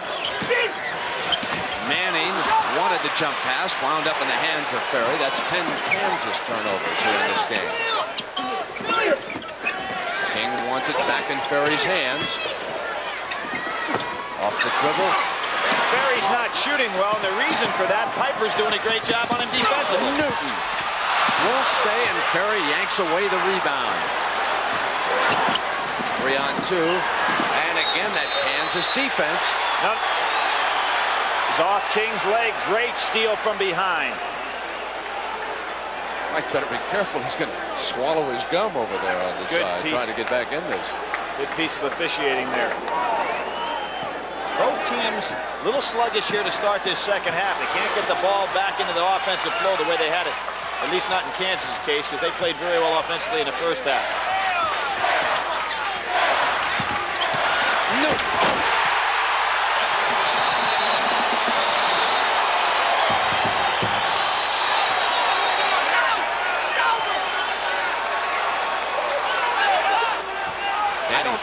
Manning wanted the jump pass, wound up in the hands of Ferry. That's 10 Kansas turnovers here in this game. King wants it back in Ferry's hands. Off the dribble. Ferry's not shooting well, and the reason for that, Piper's doing a great job on him defensively. Newton won't stay, and Ferry yanks away the rebound. 3-on-2, and again that Kansas defense. Off King's leg, great steal from behind. Mike better be careful. He's going to swallow his gum over there on the side, trying to get back in this. Good piece of officiating there. Both teams a little sluggish here to start this second half. They can't get the ball back into the offensive flow the way they had it, at least not in Kansas' case, because they played very well offensively in the first half. No.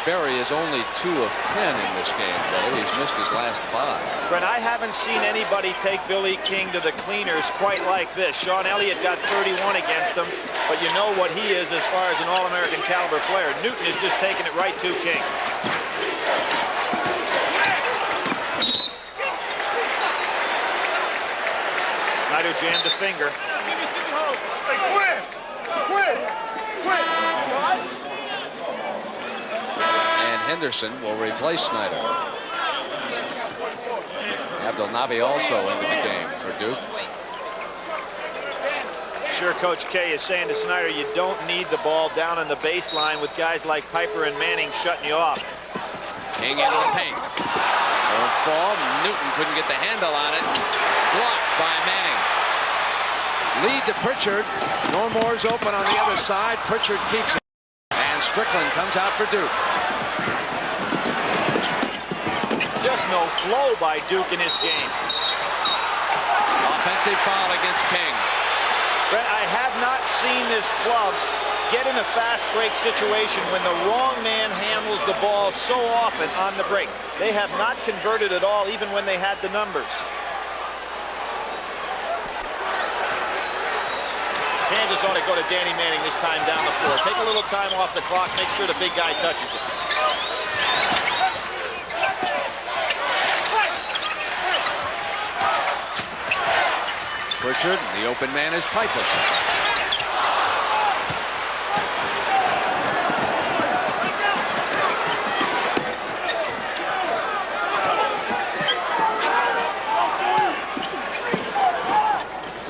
Ferry is only 2 of 10 in this game, though. He's missed his last 5. Brent, I haven't seen anybody take Billy King to the cleaners quite like this. Sean Elliott got 31 against him, but you know what he is as far as an All-American caliber player. Newton is just taking it right to King. Snyder jammed a finger. Henderson will replace Snyder. Abdelnaby also into the game for Duke. Sure, Coach K is saying to Snyder, you don't need the ball down in the baseline with guys like Piper and Manning shutting you off. King into the paint. Won't fall. Newton couldn't get the handle on it. Blocked by Manning. Lead to Pritchard. Normore's open on the other side. Pritchard keeps it. And Strickland comes out for Duke. Just no flow by Duke in this game. Offensive foul against King. Brett, I have not seen this club get in a fast break situation when the wrong man handles the ball so often on the break. They have not converted at all, even when they had the numbers. Kansas ought to go to Danny Manning this time down the floor. Take a little time off the clock, make sure the big guy touches it. Pritchard, the open man is Piper.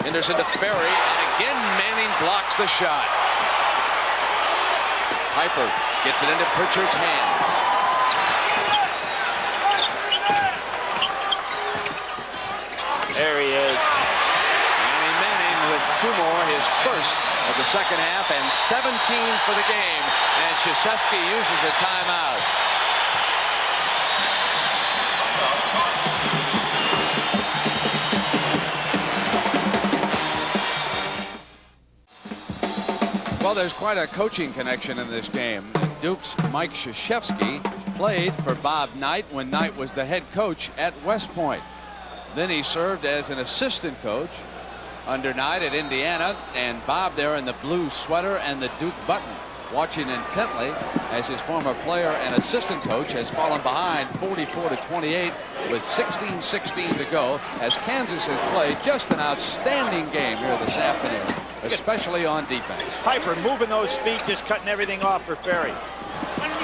Henderson to Ferry, and again Manning blocks the shot. Piper gets it into Pritchard's hands. There he is. Two more, his first of the second half, and 17 for the game. And Krzyzewski uses a timeout. Well, there's quite a coaching connection in this game. Duke's Mike Krzyzewski played for Bob Knight when Knight was the head coach at West Point. Then he served as an assistant coach under Knight at Indiana, and Bob there in the blue sweater and the Duke button, watching intently as his former player and assistant coach has fallen behind 44-28 with 16-16 to go, as Kansas has played just an outstanding game here this afternoon, especially on defense. Piper moving those feet, just cutting everything off for Ferry.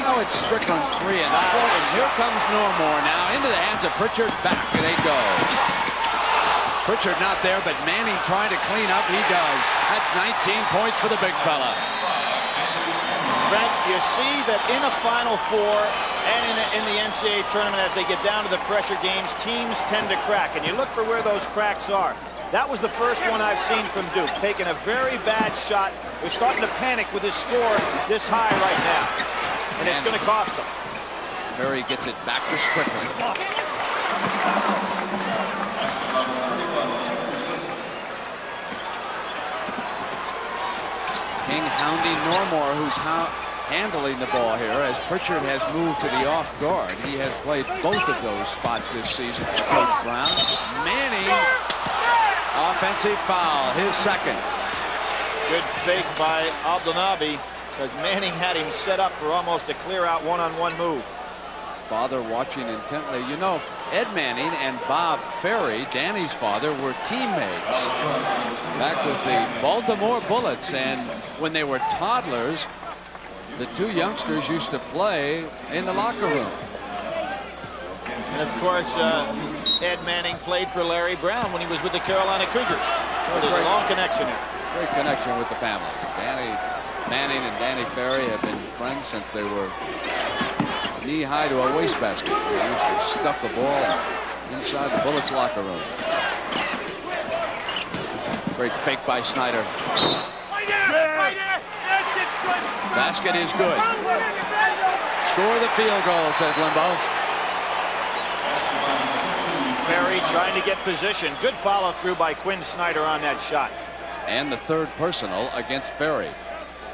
Now it's Strickland's three and short, and here comes Normore now into the hands of Pritchard. Back they go. Pritchard not there, but Manning trying to clean up. He does. That's 19 points for the big fella. Brent, you see that in a Final Four and in the NCAA tournament, as they get down to the pressure games, teams tend to crack. And you look for where those cracks are. That was the first one I've seen from Duke. Taking a very bad shot. They're starting to panic with his score this high right now. And it's going to cost them. Ferry gets it back to Strickland. King hounding Normore, who's handling the ball here, as Pritchard has moved to the off guard. He has played both of those spots this season for Coach Brown. Manning, offensive foul, his second. Good fake by Abdelnaby, because Manning had him set up for almost a clear-out one-on-one move. His father watching intently. You know, Ed Manning and Bob Ferry, Danny's father, were teammates back with the Baltimore Bullets, and when they were toddlers, the two youngsters used to play in the locker room. And of course, Ed Manning played for Larry Brown when he was with the Carolina Cougars. So there's a long connection here. Great connection with the family. Danny Manning and Danny Ferry have been friends since they were knee-high to a wastebasket. They used to stuff the ball inside the Bullets locker room. Great fake by Snyder. Basket is good. Score the field goal, says Limbo. Ferry trying to get position. Good follow-through by Quin Snyder on that shot. And the third personal against Ferry.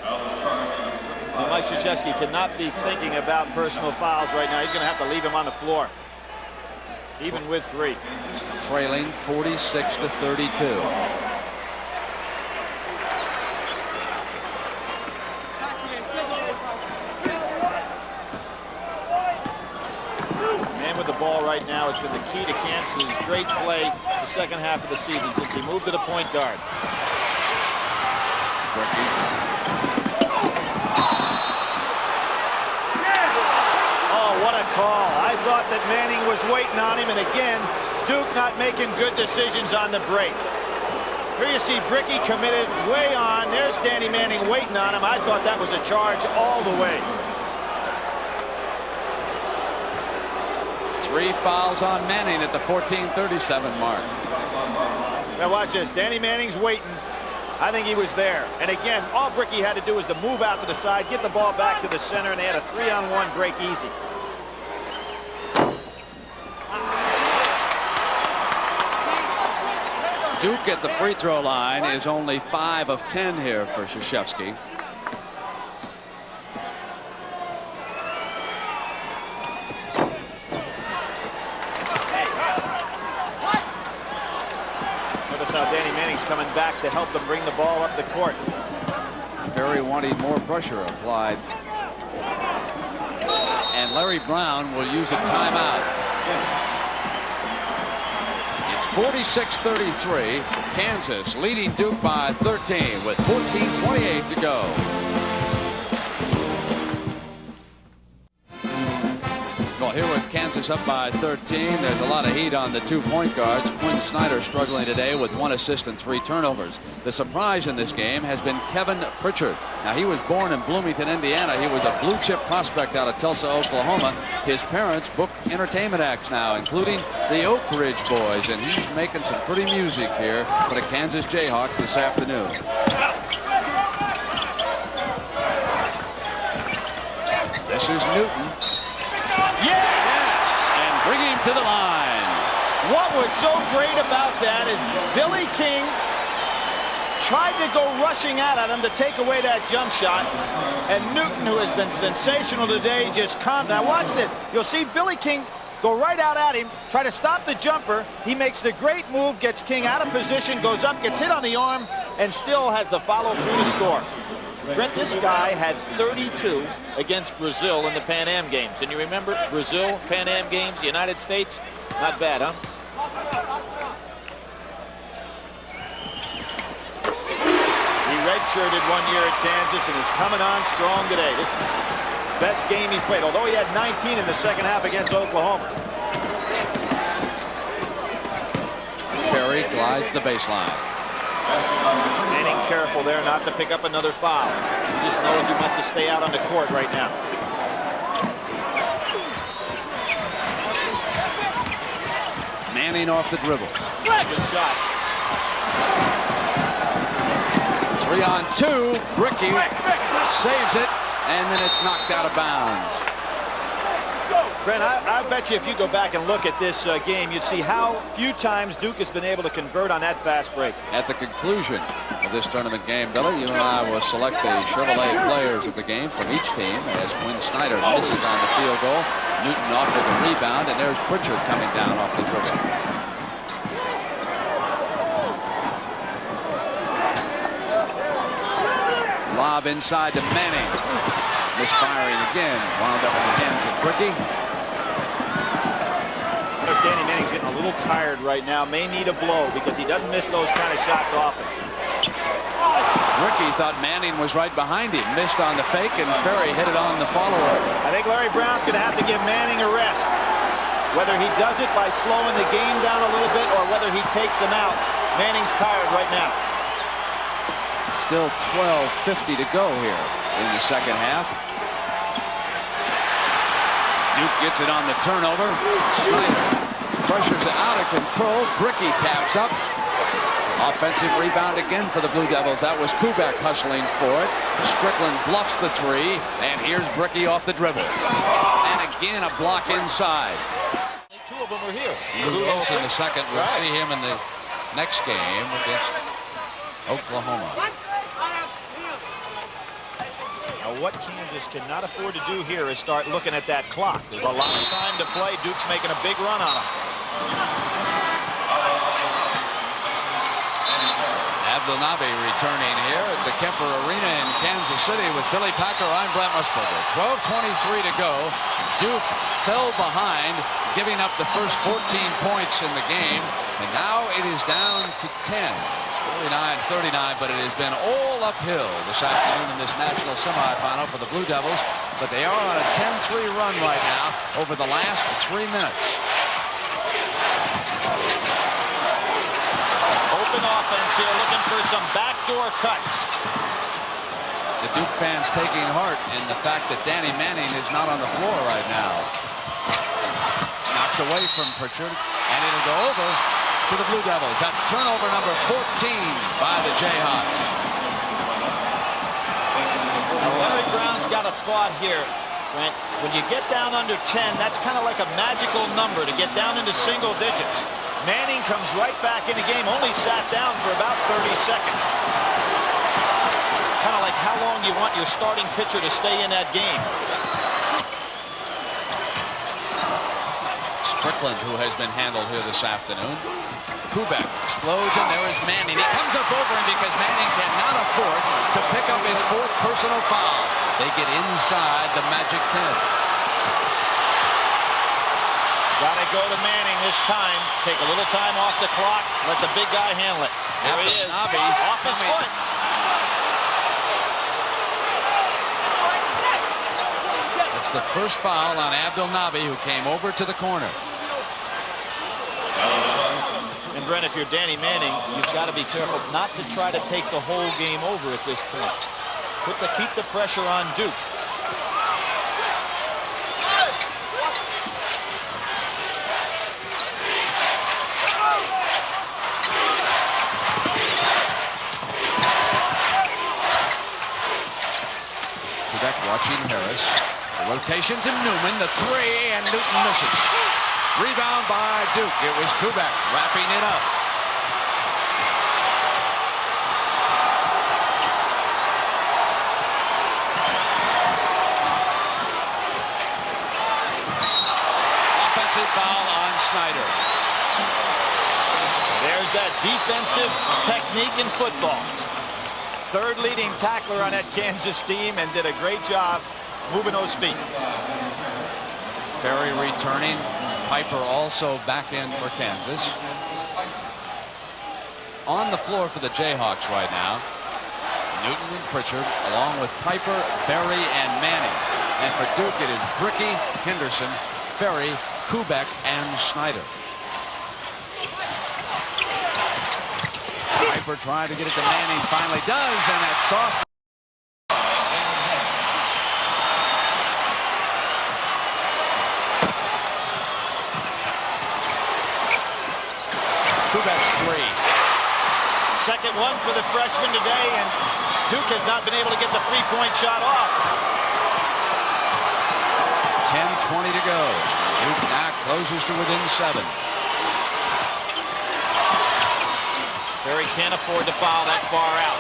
Well, Mike Krzyzewski cannot be thinking about personal fouls right now. He's going to have to leave him on the floor, even with three. Trailing 46-32. Man with the ball right now has been the key to Kansas' great play the second half of the season since he moved to the point guard. Oh, what a call. I thought that Manning was waiting on him, and again, Duke not making good decisions on the break. Here you see Bricky committed way on. There's Danny Manning waiting on him. I thought that was a charge all the way. 3 fouls on Manning at the 14:37 mark. Now watch this. Danny Manning's waiting. I think he was there. And again, all Bricky had to do was to move out to the side, get the ball back to the center, and they had a 3-on-1 break easy. Duke at the free throw line is only 5 of 10 here for Krzyzewski. Notice how Danny Manning's coming back to help them bring the ball up the court. Ferry wanting more pressure applied. And Larry Brown will use a timeout. It's 46-33. Kansas leading Duke by 13 with 14:28 to go. Well, here with Kansas up by 13, there's a lot of heat on the 2 point guards. Quin Snyder struggling today with 1 assist and 3 turnovers. The surprise in this game has been Kevin Pritchard. Now, he was born in Bloomington, Indiana. He was a blue chip prospect out of Tulsa, Oklahoma. His parents book entertainment acts now, including the Oak Ridge Boys, and he's making some pretty music here for the Kansas Jayhawks this afternoon. This is Newton. Yes, and bring him to the line. What was so great about that is Billy King tried to go rushing out at him to take away that jump shot, and Newton, who has been sensational today, just calmed. Now watch this. You'll see Billy King go right out at him, try to stop the jumper. He makes the great move, gets King out of position, goes up, gets hit on the arm, and still has the follow-through to score. Brent, this guy had 32 against Brazil in the Pan Am Games. And you remember Brazil, Pan Am Games, the United States? Not bad, huh? He redshirted 1 year at Kansas and is coming on strong today. This is the best game he's played, although he had 19 in the second half against Oklahoma. Ferry glides the baseline. Manning careful there not to pick up another foul. He just knows he wants to stay out on the court right now. Manning off the dribble. Good shot. 3 on 2. Bricky saves it, and then it's knocked out of bounds. Brent, I bet you if you go back and look at this game, you'd see how few times Duke has been able to convert on that fast break. At the conclusion of this tournament game, Billy, you and I will select the Chevrolet players of the game from each team as Quin Snyder misses on the field goal. Newton off with the rebound, and there's Pritchard coming down off the dribble. Lob inside to Manning. Misfiring again. Wound up in the hands of Bricky. Danny Manning's getting a little tired right now. May need a blow because he doesn't miss those kind of shots often. Bricky thought Manning was right behind him. Missed on the fake, and Ferry hit it on the follow-up. I think Larry Brown's going to have to give Manning a rest. Whether he does it by slowing the game down a little bit or whether he takes him out, Manning's tired right now. Still 12:50 to go here in the second half. Duke gets it on the turnover. Snyder pressures it out of control. Bricky taps up. Offensive rebound again for the Blue Devils. That was Kubek hustling for it. Strickland bluffs the 3, and here's Bricky off the dribble. And again a block inside. 2 of them are here. Lou Wilson the second. We'll see him in the next game against Oklahoma. Now, what Kansas cannot afford to do here is start looking at that clock. There's a lot of time to play. Duke's making a big run on them. Abdelnaby returning here at the Kemper Arena in Kansas City with Billy Packer. I'm Brent Musburger. 12:23 to go. Duke fell behind, giving up the first 14 points in the game, and now it is down to 10. 49-39, but it has been all uphill this afternoon in this national semifinal for the Blue Devils, but they are on a 10-3 run right now over the last 3 minutes. open offense here, looking for some backdoor cuts. The Duke fans taking heart in the fact that Danny Manning is not on the floor right now. Knocked away from Pritchard, and it'll go over to the Blue Devils. That's turnover number 14 by the Jayhawks. Larry Brown's got a thought here. When you get down under 10, that's kind of like a magical number to get down into single digits. Manning comes right back in the game, only sat down for about 30 seconds. Kind of like how long you want your starting pitcher to stay in that game. Strickland, who has been handled here this afternoon. Kubek explodes, and there is Manning. He comes up over him because Manning cannot afford to pick up his 4th personal foul. They get inside the magic 10. Got to go to Manning this time. Take a little time off the clock. Let the big guy handle it. There he is. Off his foot. It's the first foul on Abdel Nabi, who came over to the corner. And Brent, if you're Danny Manning, you've got to be careful not to try to take the whole game over at this point. Keep the pressure on Duke. Watching Harris. The rotation to Newman, the 3, and Newton misses. Rebound by Duke. It was Kubek wrapping it up. Offensive foul on Snyder. There's that defensive technique in football. 3rd leading tackler on that Kansas team, and did a great job moving those feet. Ferry returning. Piper also back in for Kansas. On the floor for the Jayhawks right now, Newton and Pritchard, along with Piper, Berry, and Manning. And for Duke, it is Bricky, Henderson, Ferry, Kubek, and Snyder. Piper trying to get it to Manning, finally does, and that's soft. Kubek's 3. Second one for the freshman today, and Duke has not been able to get the 3-point shot off. 10:20 to go. Duke now closes to within 7. Ferry can't afford to foul that far out.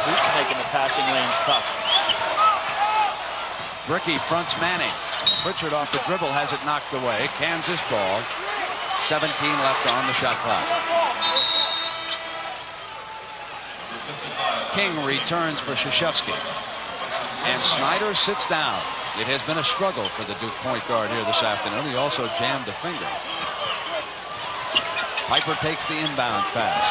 Duke's making the passing lanes tough. Bricky fronts Manning. Pritchard off the dribble has it knocked away. Kansas ball. 17 left on the shot clock. King returns for Krzyzewski. And Snyder sits down. It has been a struggle for the Duke point guard here this afternoon. He also jammed a finger. Piper takes the inbounds pass.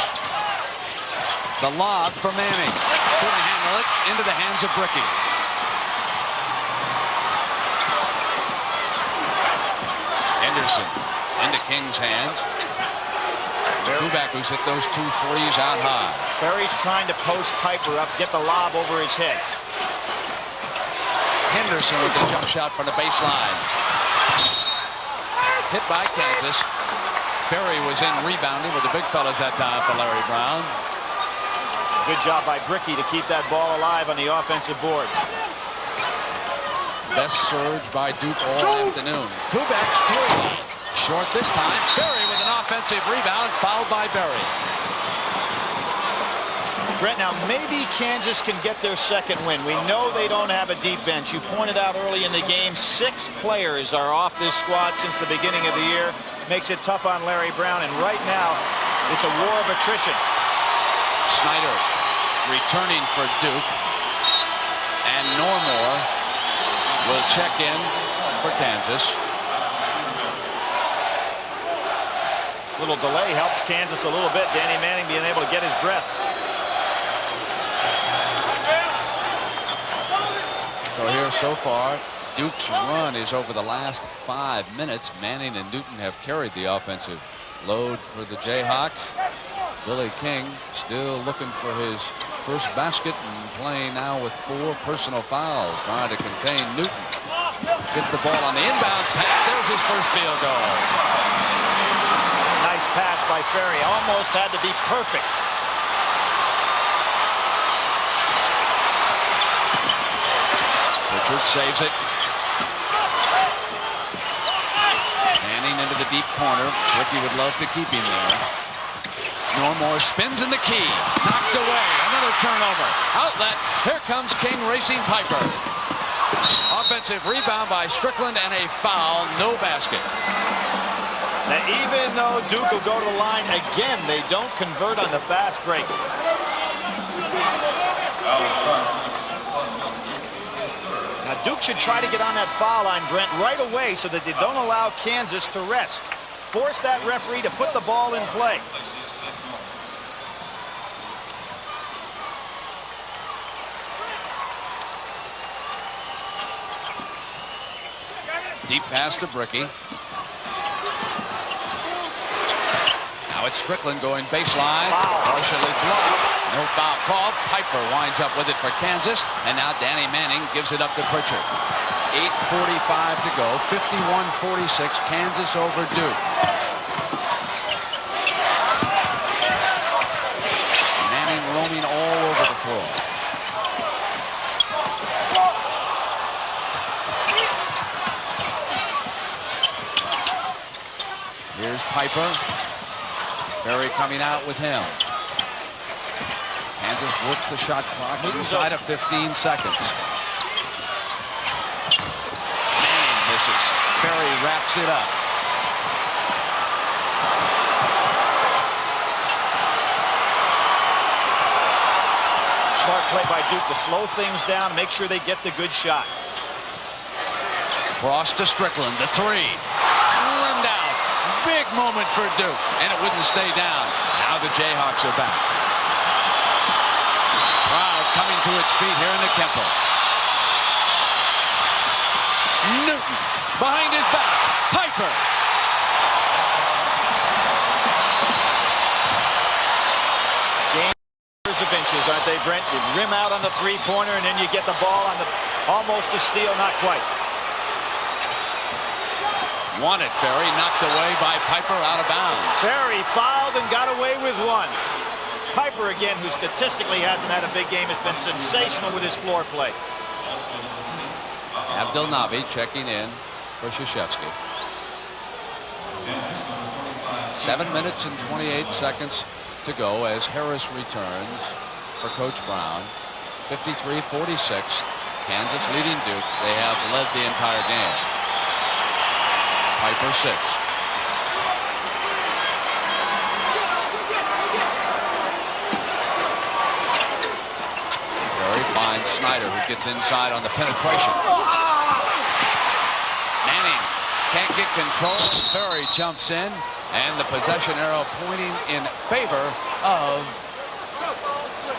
The lob for Manning. Couldn't handle it. Into the hands of Bricky. Henderson into King's hands. Kubek, who's hit those 2 threes out high. Ferry's trying to post Piper up, get the lob over his head. Henderson with the jump shot from the baseline. Hit by Kansas. Ferry was in rebounding with the big fellas that time for Larry Brown. Good job by Bricky to keep that ball alive on the offensive boards. Best surge by Duke all afternoon. Kubek's 3. Short this time. Ferry with an offensive rebound, fouled by Berry. Brent, now maybe Kansas can get their second win. We know they don't have a deep bench. You pointed out early in the game, 6 players are off this squad since the beginning of the year. Makes it tough on Larry Brown, and right now it's a war of attrition. Snyder returning for Duke, and Normore will check in for Kansas. This little delay helps Kansas a little bit. Danny Manning being able to get his breath. So here so far, Duke's run is over the last 5 minutes. Manning and Newton have carried the offensive load for the Jayhawks. Billy King still looking for his first basket and playing now with 4 personal fouls, trying to contain Newton. Gets the ball on the inbounds pass. There's his first field goal. Nice pass by Ferry. Almost had to be perfect. Richard saves it. Manning into the deep corner. Ricky would love to keep him there. Normore spins in the key. Knocked away. Another turnover. Outlet. Here comes King racing Piper. Offensive rebound by Strickland and a foul. No basket. Now, even though Duke will go to the line again, they don't convert on the fast break. Now, Duke should try to get on that foul line, Brent, right away so that they don't allow Kansas to rest. Force that referee to put the ball in play. Deep pass to Bricky. Now it's Strickland going baseline. Partially blocked. No foul called. Piper winds up with it for Kansas. And now Danny Manning gives it up to Pritchard. 8:45 to go. 51-46. Kansas over Duke. Manning roaming all over the floor. Here's Piper. Ferry coming out with him. Kansas works the shot clock inside of 15 seconds. Manning misses. Ferry wraps it up. Smart play by Duke to slow things down, make sure they get the good shot. Frost to Strickland, the 3. Rimmed out. Big moment for Duke, and it wouldn't stay down. Now the Jayhawks are back. Crowd coming to its feet here in the Kemper. Newton behind his back. Piper. Games of inches, aren't they, Brent? You rim out on the three-pointer, and then you get the ball on the almost a steal, not quite. Wanted Ferry, knocked away by Piper, out of bounds. Ferry fouled and got away with 1. Piper, again, who statistically hasn't had a big game, has been sensational with his floor play. Abdelnaby checking in for Krzyzewski. 7 minutes and 28 seconds to go as Harris returns for Coach Brown. 53-46. Kansas leading Duke. They have led the entire game. Piper 6. Ferry finds Snyder, who gets inside on the penetration. Manning can't get control. Ferry jumps in, and the possession arrow pointing in favor of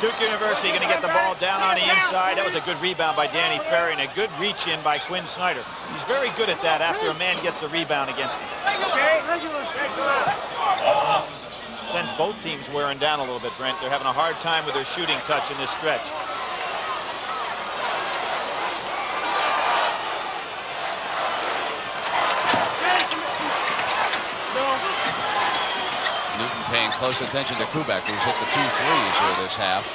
Duke University going to get the ball down on the inside. That was a good rebound by Danny Ferry and a good reach in by Quin Snyder. He's very good at that after a man gets the rebound against him. Sends both teams wearing down a little bit, Brent. They're having a hard time with their shooting touch in this stretch. Newton paying close attention to Kubek, who's hit the 2 threes here this half.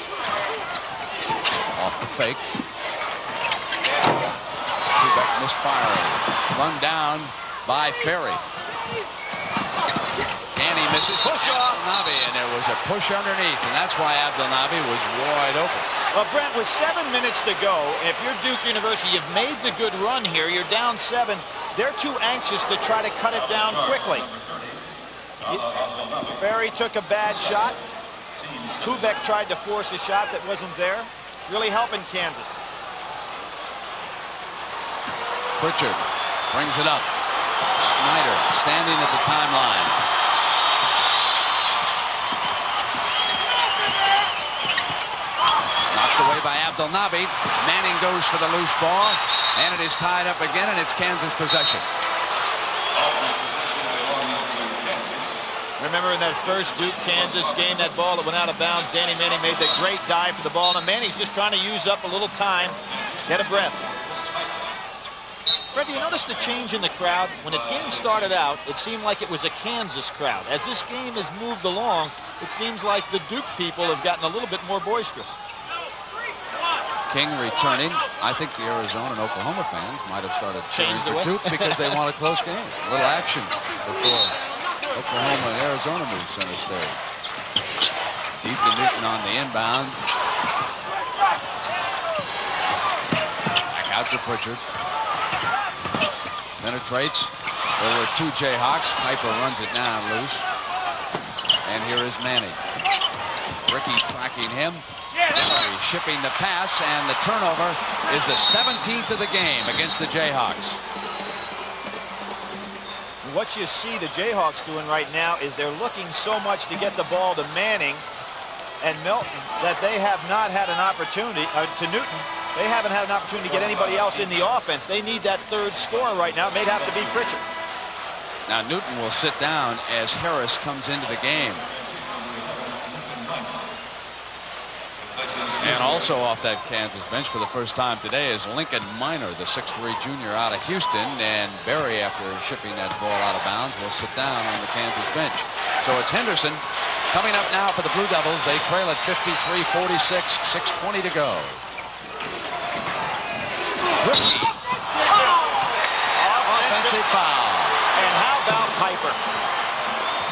Off the fake. Kubek misfiring. Run down by Ferry. Danny misses. Push off Abdelnaby, and there was a push underneath, and that's why Abdelnaby was wide open. Well, Brent, with 7 minutes to go, if you're Duke University, you've made the good run here. You're down 7. They're too anxious to try to cut it down quickly. Ferry took a bad shot. Kubek tried to force a shot that wasn't there. It's really helping Kansas. Pritchard brings it up. Snyder standing at the timeline. Knocked away by Abdelnaby. Manning goes for the loose ball, and it is tied up again, and it's Kansas possession. Remember in that first Duke-Kansas game, that ball that went out of bounds, Danny Manning made the great dive for the ball, and Manning's just trying to use up a little time, get a breath. Fred, do you notice the change in the crowd? When the game started out, it seemed like it was a Kansas crowd. As this game has moved along, it seems like the Duke people have gotten a little bit more boisterous. King returning. I think the Arizona and Oklahoma fans might have started cheering for Duke because they want a close game. A little action before Oklahoma and Arizona move center stage. Deep to Newton on the inbound. Back out to Pritchard. Penetrates. There were two Jayhawks. Piper runs it down loose. And here is Manning. Ricky tracking him. Ferry shipping the pass, and the turnover is the 17th of the game against the Jayhawks. What you see the Jayhawks doing right now is they're looking so much to get the ball to Manning and Milton that they have not had an opportunity, to Newton, they haven't had an opportunity to get anybody else in the offense. They need that third scorer right now. It may have to be Pritchard. Now Newton will sit down as Harris comes into the game. And also off that Kansas bench for the first time today is Lincoln Minor, the 6'3" junior out of Houston. And Berry, after shipping that ball out of bounds, will sit down on the Kansas bench. So it's Henderson coming up now for the Blue Devils. They trail at 53-46, 6:20 to go. Ricky. Offensive foul. And how about Piper?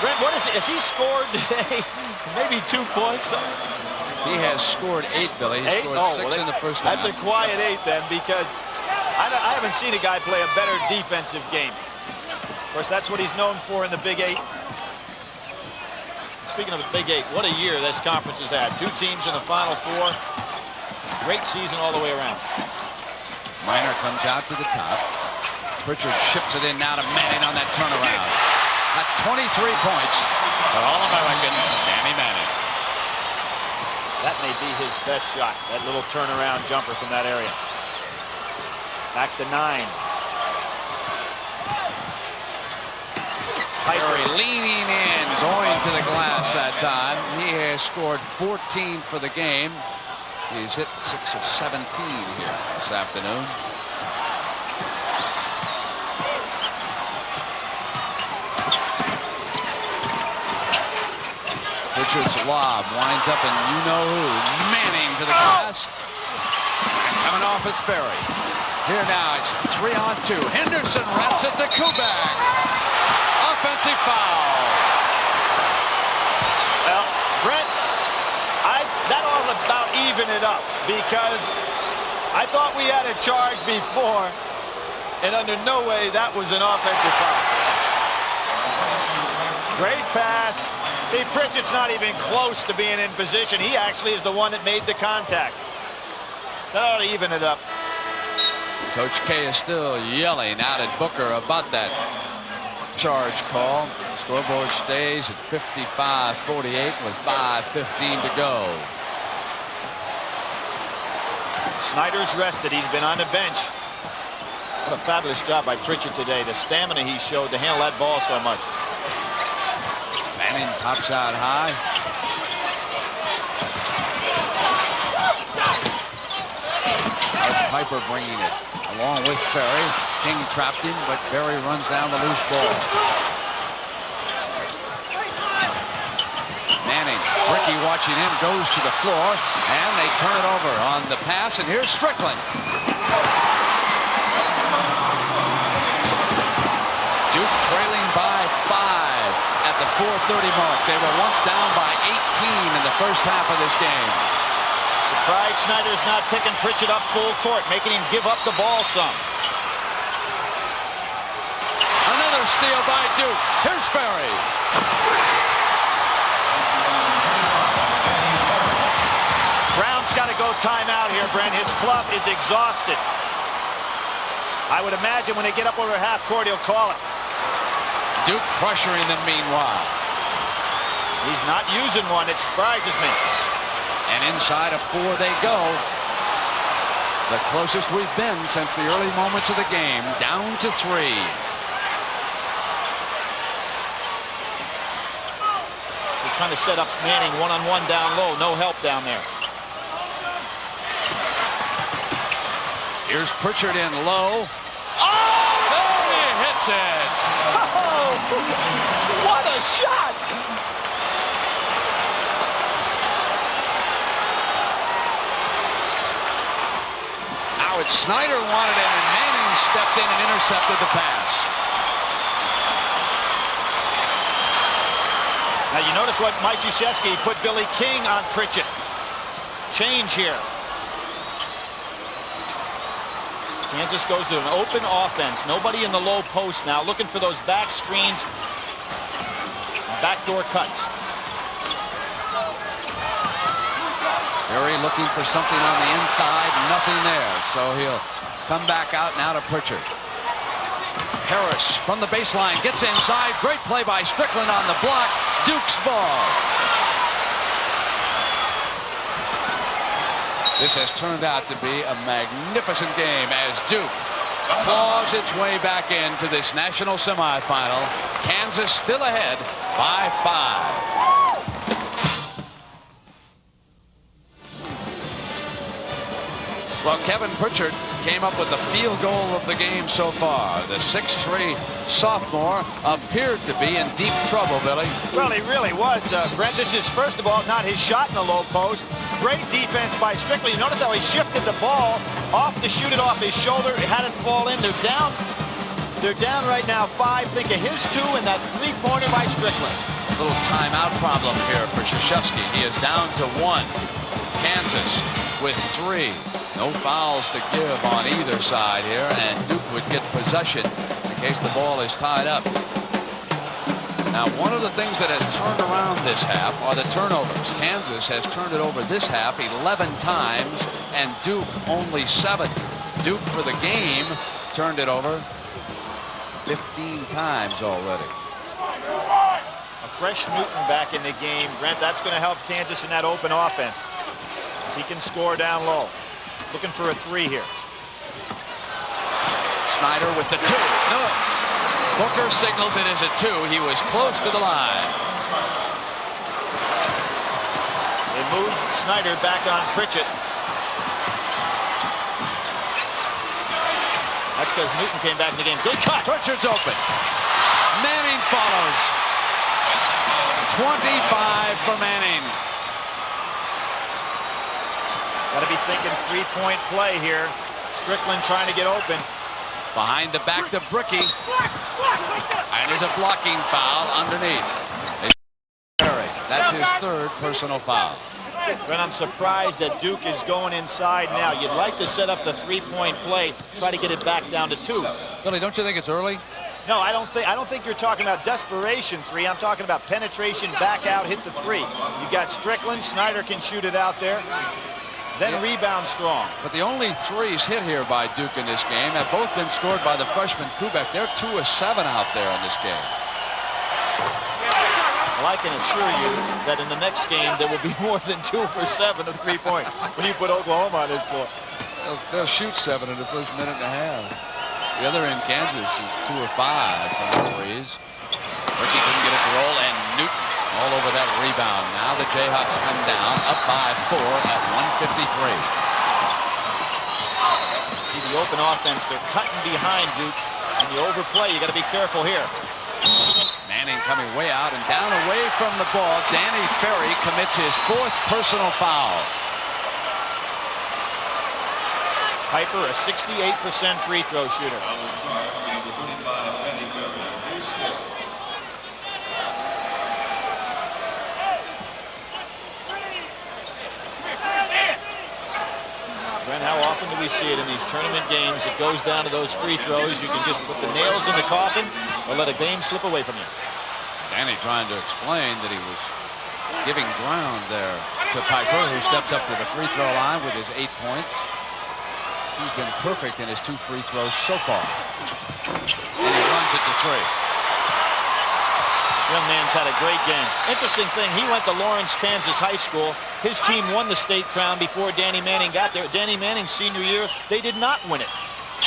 Brent, what is it? Has he scored today? Maybe 2 points? He has scored 8, Billy. He scored 6 in the first half. That's a quiet 8 then, because I haven't seen a guy play a better defensive game. Of course, that's what he's known for in the Big 8. Speaking of the Big 8, what a year this conference has had. 2 teams in the Final Four. Great season all the way around. Minor comes out to the top. Pritchard ships it in now to Manning on that turnaround. That's 23 points for All-American Danny Manning. That may be his best shot, that little turnaround jumper from that area. Back to 9. Ferry leaning in, going to the glass that time. He has scored 14 for the game. He's hit 6 of 17 here this afternoon. Pritchard's lob winds up and you-know-who. Manning to the glass. And coming off with Ferry. Here now it's 3-on-2. Henderson wraps it to Kubek. Offensive foul. Well, Brent, that ought to about even it up, because I thought we had a charge before, and under no way that was an offensive foul. Great pass. See, Pritchard's not even close to being in position. He actually is the one that made the contact. That ought to even it up. Coach K is still yelling out at Booker about that charge call. Scoreboard stays at 55-48 with 5:15 to go. Snyder's rested. He's been on the bench. What a fabulous job by Pritchard today. The stamina he showed to handle that ball so much. Manning pops out high. That's Piper bringing it along with Ferry. King trapped him, but Ferry runs down the loose ball. Manning, Ricky watching him, goes to the floor, and they turn it over on the pass, and here's Strickland. Duke trailing by 5 at the 4:30 mark. They were once down by 18 in the first half of this game. Surprise, Snyder's not picking Pritchard up full court, making him give up the ball some. Another steal by Duke. Here's Ferry. Brown's got to go timeout here, Brent. His club is exhausted. I would imagine when they get up over half court, he'll call it. Duke pressuring them meanwhile. He's not using one. It surprises me. And inside of 4 they go. The closest we've been since the early moments of the game, down to 3. They're trying to set up Manning one-on-one down low. No help down there. Here's Pritchard in low. Oh, he hits it. Oh, what a shot! Now it's Snyder wanted it, and Manning stepped in and intercepted the pass. Now you notice what Mike Krzyzewski put Billy King on Pritchard. Change here. Kansas goes to an open offense. Nobody in the low post now, looking for those back screens, backdoor cuts. Ferry looking for something on the inside, nothing there. So he'll come back out now to Pritchard. Harris from the baseline gets inside. Great play by Strickland on the block. Duke's ball. This has turned out to be a magnificent game as Duke claws its way back into this national semifinal. Kansas still ahead by 5. Well, Kevin Pritchard came up with the field goal of the game so far. The 6'3" sophomore appeared to be in deep trouble, Billy. Well, he really was, Brent. This is, first of all, not his shot in the low post. Great defense by Strickland. You notice how he shifted the ball off to shoot it off his shoulder. He had it fall in. They're down right now 5. Think of his 2 and that 3-pointer by Strickland. A little timeout problem here for Krzyzewski. He is down to 1. Kansas with 3. No fouls to give on either side here, and Duke would get possession in case the ball is tied up. Now, one of the things that has turned around this half are the turnovers. Kansas has turned it over this half 11 times, and Duke only 7. Duke for the game turned it over 15 times already. A fresh Newton back in the game. Brent, that's going to help Kansas in that open offense, as he can score down low. Looking for a 3 here. Snyder with the 2. No. Booker signals it as a 2. He was close to the line. They move Snyder back on Pritchard. That's because Newton came back in the game. Good cut. Pritchard's open. Manning follows. 25 for Manning. Got to be thinking 3-point play here. Strickland trying to get open. Behind the back to Bricky. And there's a blocking foul underneath. That's his 3rd personal foul. But I'm surprised that Duke is going inside now. You'd like to set up the 3-point play, try to get it back down to 2. Billy, don't you think it's early? No, I don't think you're talking about desperation 3. I'm talking about penetration, back out, hit the 3. You've got Strickland. Snyder can shoot it out there. Then rebound strong. Well, the only 3s hit here by Duke in this game have both been scored by the freshman Kubek. They're 2 of 7 out there in this game. Well, I can assure you that in the next game there will be more than 2 for 7 of 3-point when you put Oklahoma on his floor. They'll shoot 7 in the first minute and a half. The other in Kansas is 2 of 5 from the 3s. Ricky couldn't get it to roll, and Newton all over that rebound. Now the Jayhawks come down, up by 4 at 1:53. See the open offense. They're cutting behind Duke. And you overplay, you got to be careful here. Manning coming way out and down away from the ball. Danny Ferry commits his 4th personal foul. Piper, a 68% free throw shooter. Brent, how often do we see it in these tournament games? It goes down to those free throws. You can just put the nails in the coffin or let a game slip away from you. Danny trying to explain that he was giving ground there to Piper, who steps up to the free throw line with his 8 points. He's been perfect in his 2 free throws so far. And he runs it to 3. Young man's had a great game. Interesting thing, he went to Lawrence, Kansas High School. His team won the state crown before Danny Manning got there. Danny Manning's senior year, they did not win it. 4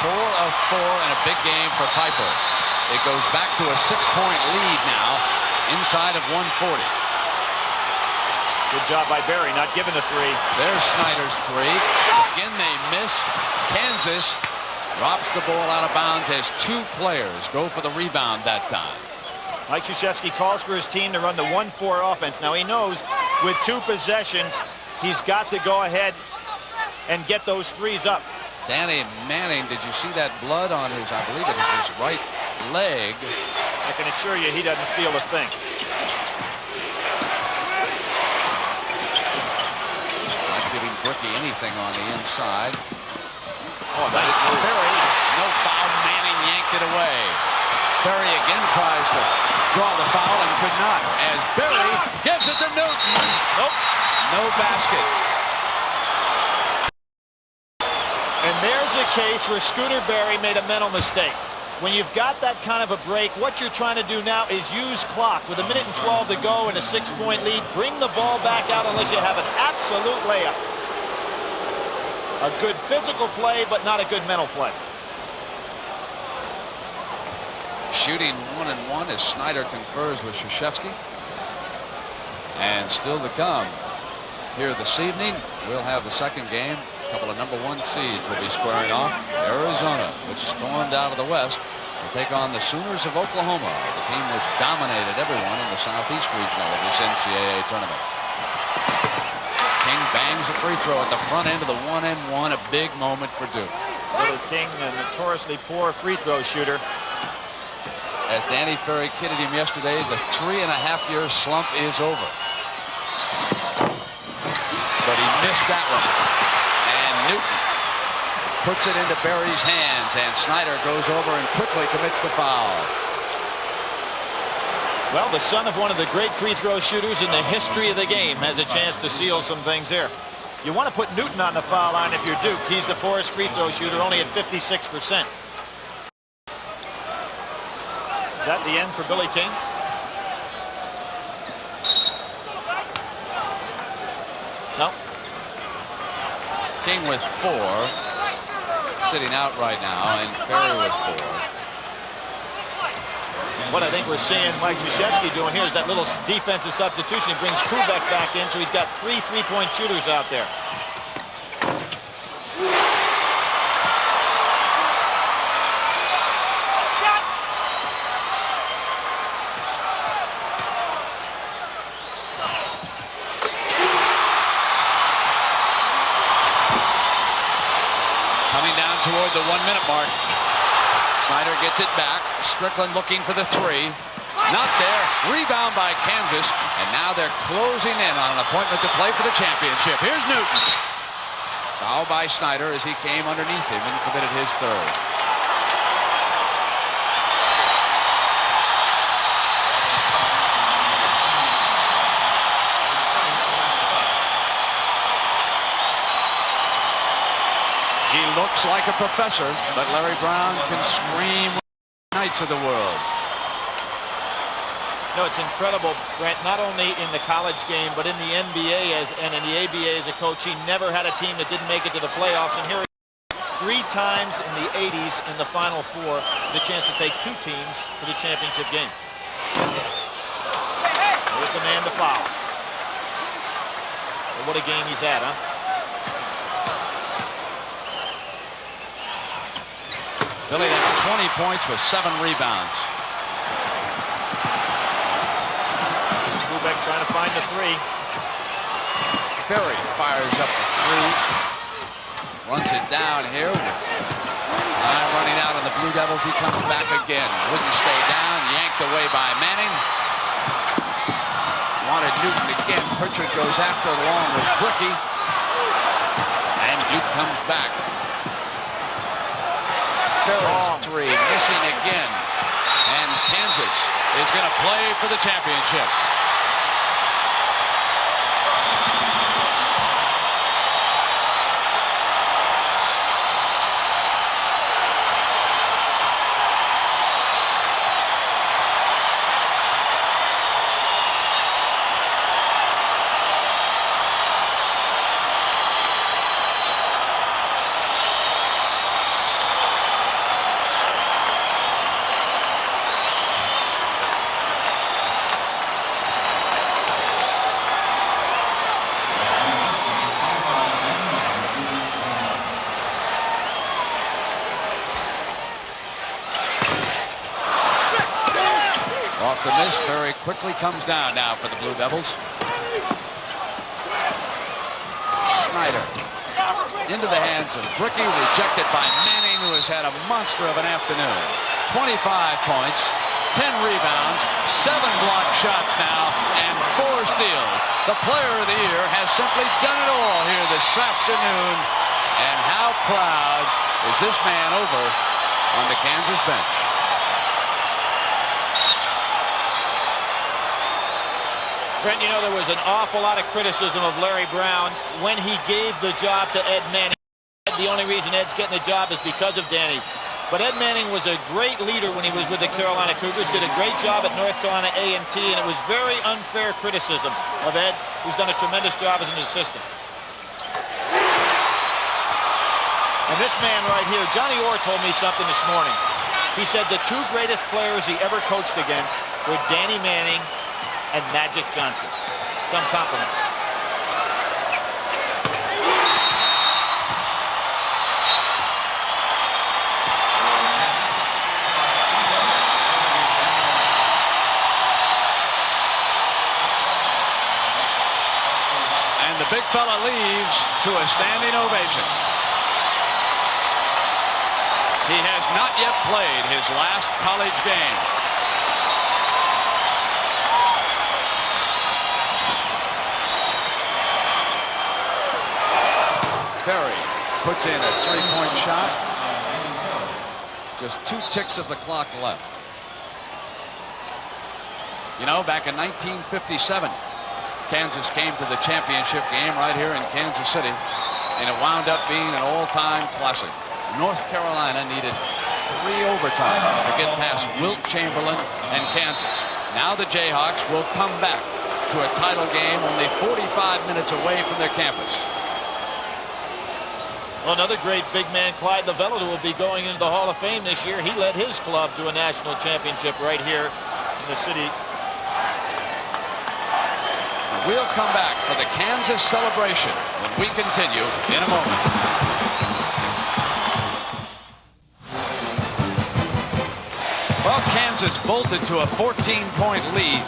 of 4 and a big game for Piper. It goes back to a 6-point lead now inside of 140. Good job by Berry, not giving the three. There's Snyder's three. Again, they miss. Kansas drops the ball out of bounds as 2 players go for the rebound that time. Mike Krzyzewski calls for his team to run the 1-4 offense. Now he knows with 2 possessions, he's got to go ahead and get those threes up. Danny Manning, did you see that blood on his, I believe it is his right leg? I can assure you he doesn't feel a thing. Not giving Bricky anything on the inside. Oh, nice. Ferry, no foul. Manning yanked it away. Ferry again tries to draw the foul and could not, as Berry gives it to Newton. Nope. No basket. And there's a case where Scooter Berry made a mental mistake. When you've got that kind of a break, what you're trying to do now is use clock. With 1 minute and 12 to go and a 6-point lead, bring the ball back out unless you have an absolute layup. A good physical play, but not a good mental play. Shooting 1-and-1 as Snyder confers with Krzyzewski. And still to come here this evening, we'll have the second game. A couple of #1 seeds will be squaring off. Arizona, which stormed out of the West, will take on the Sooners of Oklahoma, the team which dominated everyone in the Southeast Regional of this NCAA tournament. King bangs a free throw at the front end of the 1-and-1, a big moment for Duke. Little King, a notoriously poor free throw shooter. As Danny Ferry kidded him yesterday, the 3.5-year slump is over. But he missed that one. And Newton puts it into Berry's hands, and Snyder goes over and quickly commits the foul. Well, the son of one of the great free throw shooters in the history of the game has a chance to seal some things here. You want to put Newton on the foul line if you're Duke. He's the poorest free throw shooter, only at 56%. Is that the end for Billy King? No. King with 4, sitting out right now, and Ferry with 4. What I think we're seeing Mike Krzyzewski doing here is that little defensive substitution. He brings Kubek back in, so he's got 3 3-point shooters out there. Coming down toward the 1-minute mark. Snyder gets it back. Strickland looking for the 3. Not there. Rebound by Kansas. And now they're closing in on an appointment to play for the championship. Here's Newton. Foul by Snyder as he came underneath him and committed his 3rd. He looks like a professor, but Larry Brown can scream Knights of the world. No, it's incredible, Brent, not only in the college game, but in the NBA and in the ABA as a coach. He never had a team that didn't make it to the playoffs, and here he is 3 times in the 80s in the Final Four, the chance to take 2 teams to the championship game. There's the man to foul. Well, what a game he's had, huh? Billy, that's 20 points with 7 rebounds. Kubek trying to find the 3. Ferry fires up the 3. Runs it down here. Time running out on the Blue Devils. He comes back again. Wouldn't stay down. Yanked away by Manning. Wanted Newton again. Pritchard goes after it along with Bricky. And Duke comes back. Ferry's 3 missing again, and Kansas is going to play for the championship. Ferry quickly comes down now for the Blue Devils. Snyder into the hands of Bricky, rejected by Manning, who has had a monster of an afternoon. 25 points, 10 rebounds, 7 blocked shots now, and 4 steals. The player of the year has simply done it all here this afternoon. And how proud is this man over on the Kansas bench? Brent, you know, there was an awful lot of criticism of Larry Brown when he gave the job to Ed Manning. The only reason Ed's getting the job is because of Danny. But Ed Manning was a great leader when he was with the Carolina Cougars, did a great job at North Carolina A&T, and it was very unfair criticism of Ed, who's done a tremendous job as an assistant. And this man right here, Johnny Orr, told me something this morning. He said the 2 greatest players he ever coached against were Danny Manning and Magic Johnson. Some compliment. And the big fella leaves to a standing ovation. He has not yet played his last college game. Ferry puts in a 3-point shot. Just 2 ticks of the clock left. You know, back in 1957, Kansas came to the championship game right here in Kansas City, and it wound up being an all-time classic. North Carolina needed 3 overtimes to get past Wilt Chamberlain and Kansas. Now the Jayhawks will come back to a title game only 45 minutes away from their campus. Well, another great big man, Clyde Lovellette, who will be going into the Hall of Fame this year. He led his club to a national championship right here in the city. We'll come back for the Kansas celebration when we continue in a moment. Well, Kansas bolted to a 14-point lead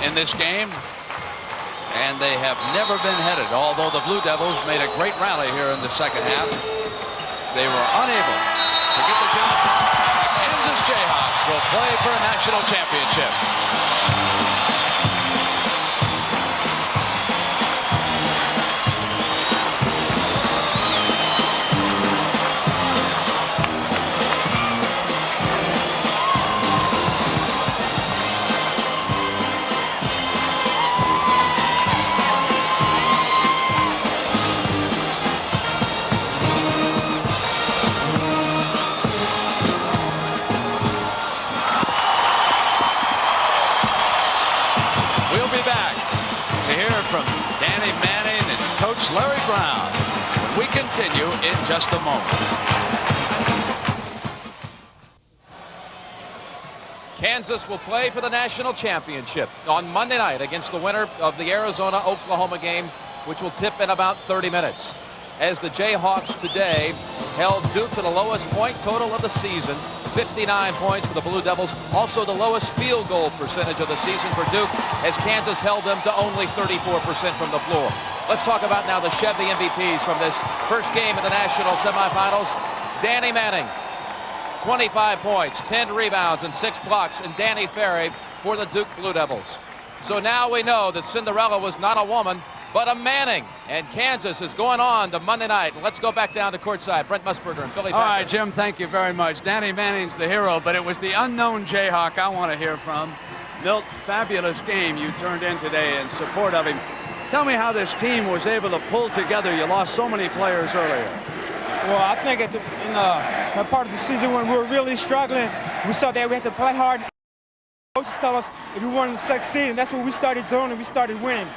in this game, and they have never been headed. Although the Blue Devils made a great rally here in the second half, they were unable to get the job done. The Kansas Jayhawks will play for a national championship. From Danny Manning and Coach Larry Brown when we continue in just a moment. Kansas will play for the national championship on Monday night against the winner of the Arizona-Oklahoma game, which will tip in about 30 minutes. As the Jayhawks today held Duke to the lowest point total of the season, 59 points for the Blue Devils, also the lowest field goal percentage of the season for Duke, as Kansas held them to only 34% from the floor. Let's talk about now the Chevy MVPs from this first game of the national semifinals. Danny Manning, 25 points, 10 rebounds, and 6 blocks, and Danny Ferry for the Duke Blue Devils. So now we know that Cinderella was not a woman, but a Manning, and Kansas is going on to Monday night. Let's go back down to courtside. Brent Musburger and Billy Packer. All right, Jim, thank you very much. Danny Manning's the hero, but it was the unknown Jayhawk I want to hear from. Milt, fabulous game you turned in today in support of him. Tell me how this team was able to pull together. You lost so many players earlier. Well, I think in that part of the season when we were really struggling, we saw that we had to play hard. Coaches tell us if we wanted to succeed, and that's what we started doing, and we started winning.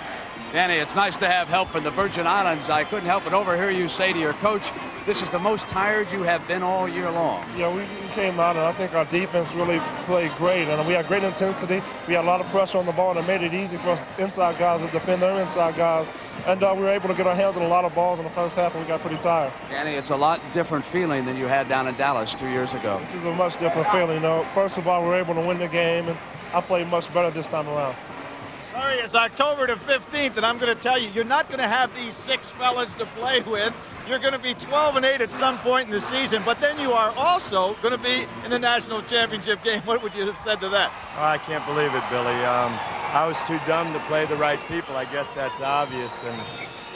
Danny, it's nice to have help from the Virgin Islands. I couldn't help but overhear you say to your coach, this is the most tired you have been all year long. Yeah, we came out, and I think our defense really played great. And we had great intensity. We had a lot of pressure on the ball, and it made it easy for us inside guys to defend their inside guys. And we were able to get our hands on a lot of balls in the first half, and we got pretty tired. Danny, it's a lot different feeling than you had down in Dallas 2 years ago. This is a much different feeling. First of all, we were able to win the game, and I played much better this time around. Larry, it's October the 15th, and I'm going to tell you, you're not going to have these 6 fellas to play with. You're going to be 12-8 at some point in the season, but then you are also going to be in the national championship game. What would you have said to that? Oh, I can't believe it, Billy. I was too dumb to play the right people. I guess that's obvious. And,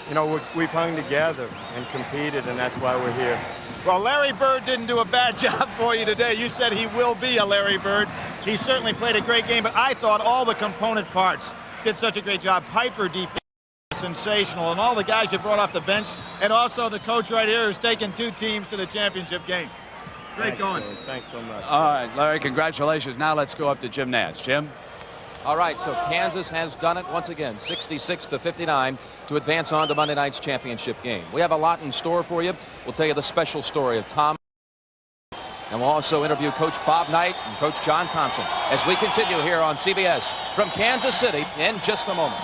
you know, we've hung together and competed, and that's why we're here. Well, Larry Bird didn't do a bad job for you today. You said he will be a Larry Bird. He certainly played a great game, but I thought all the component parts did such a great job. Piper defense sensational, and all the guys you brought off the bench, and also the coach right here who's taken 2 teams to the championship game. Great going. Thanks so much. All right, Larry, congratulations. Now let's go up to Jim Nantz. Jim? All right, so Kansas has done it once again, 66-59, to advance on to Monday night's championship game. We have a lot in store for you. We'll tell you the special story of Tom, and we'll also interview Coach Bob Knight and Coach John Thompson as we continue here on CBS from Kansas City in just a moment.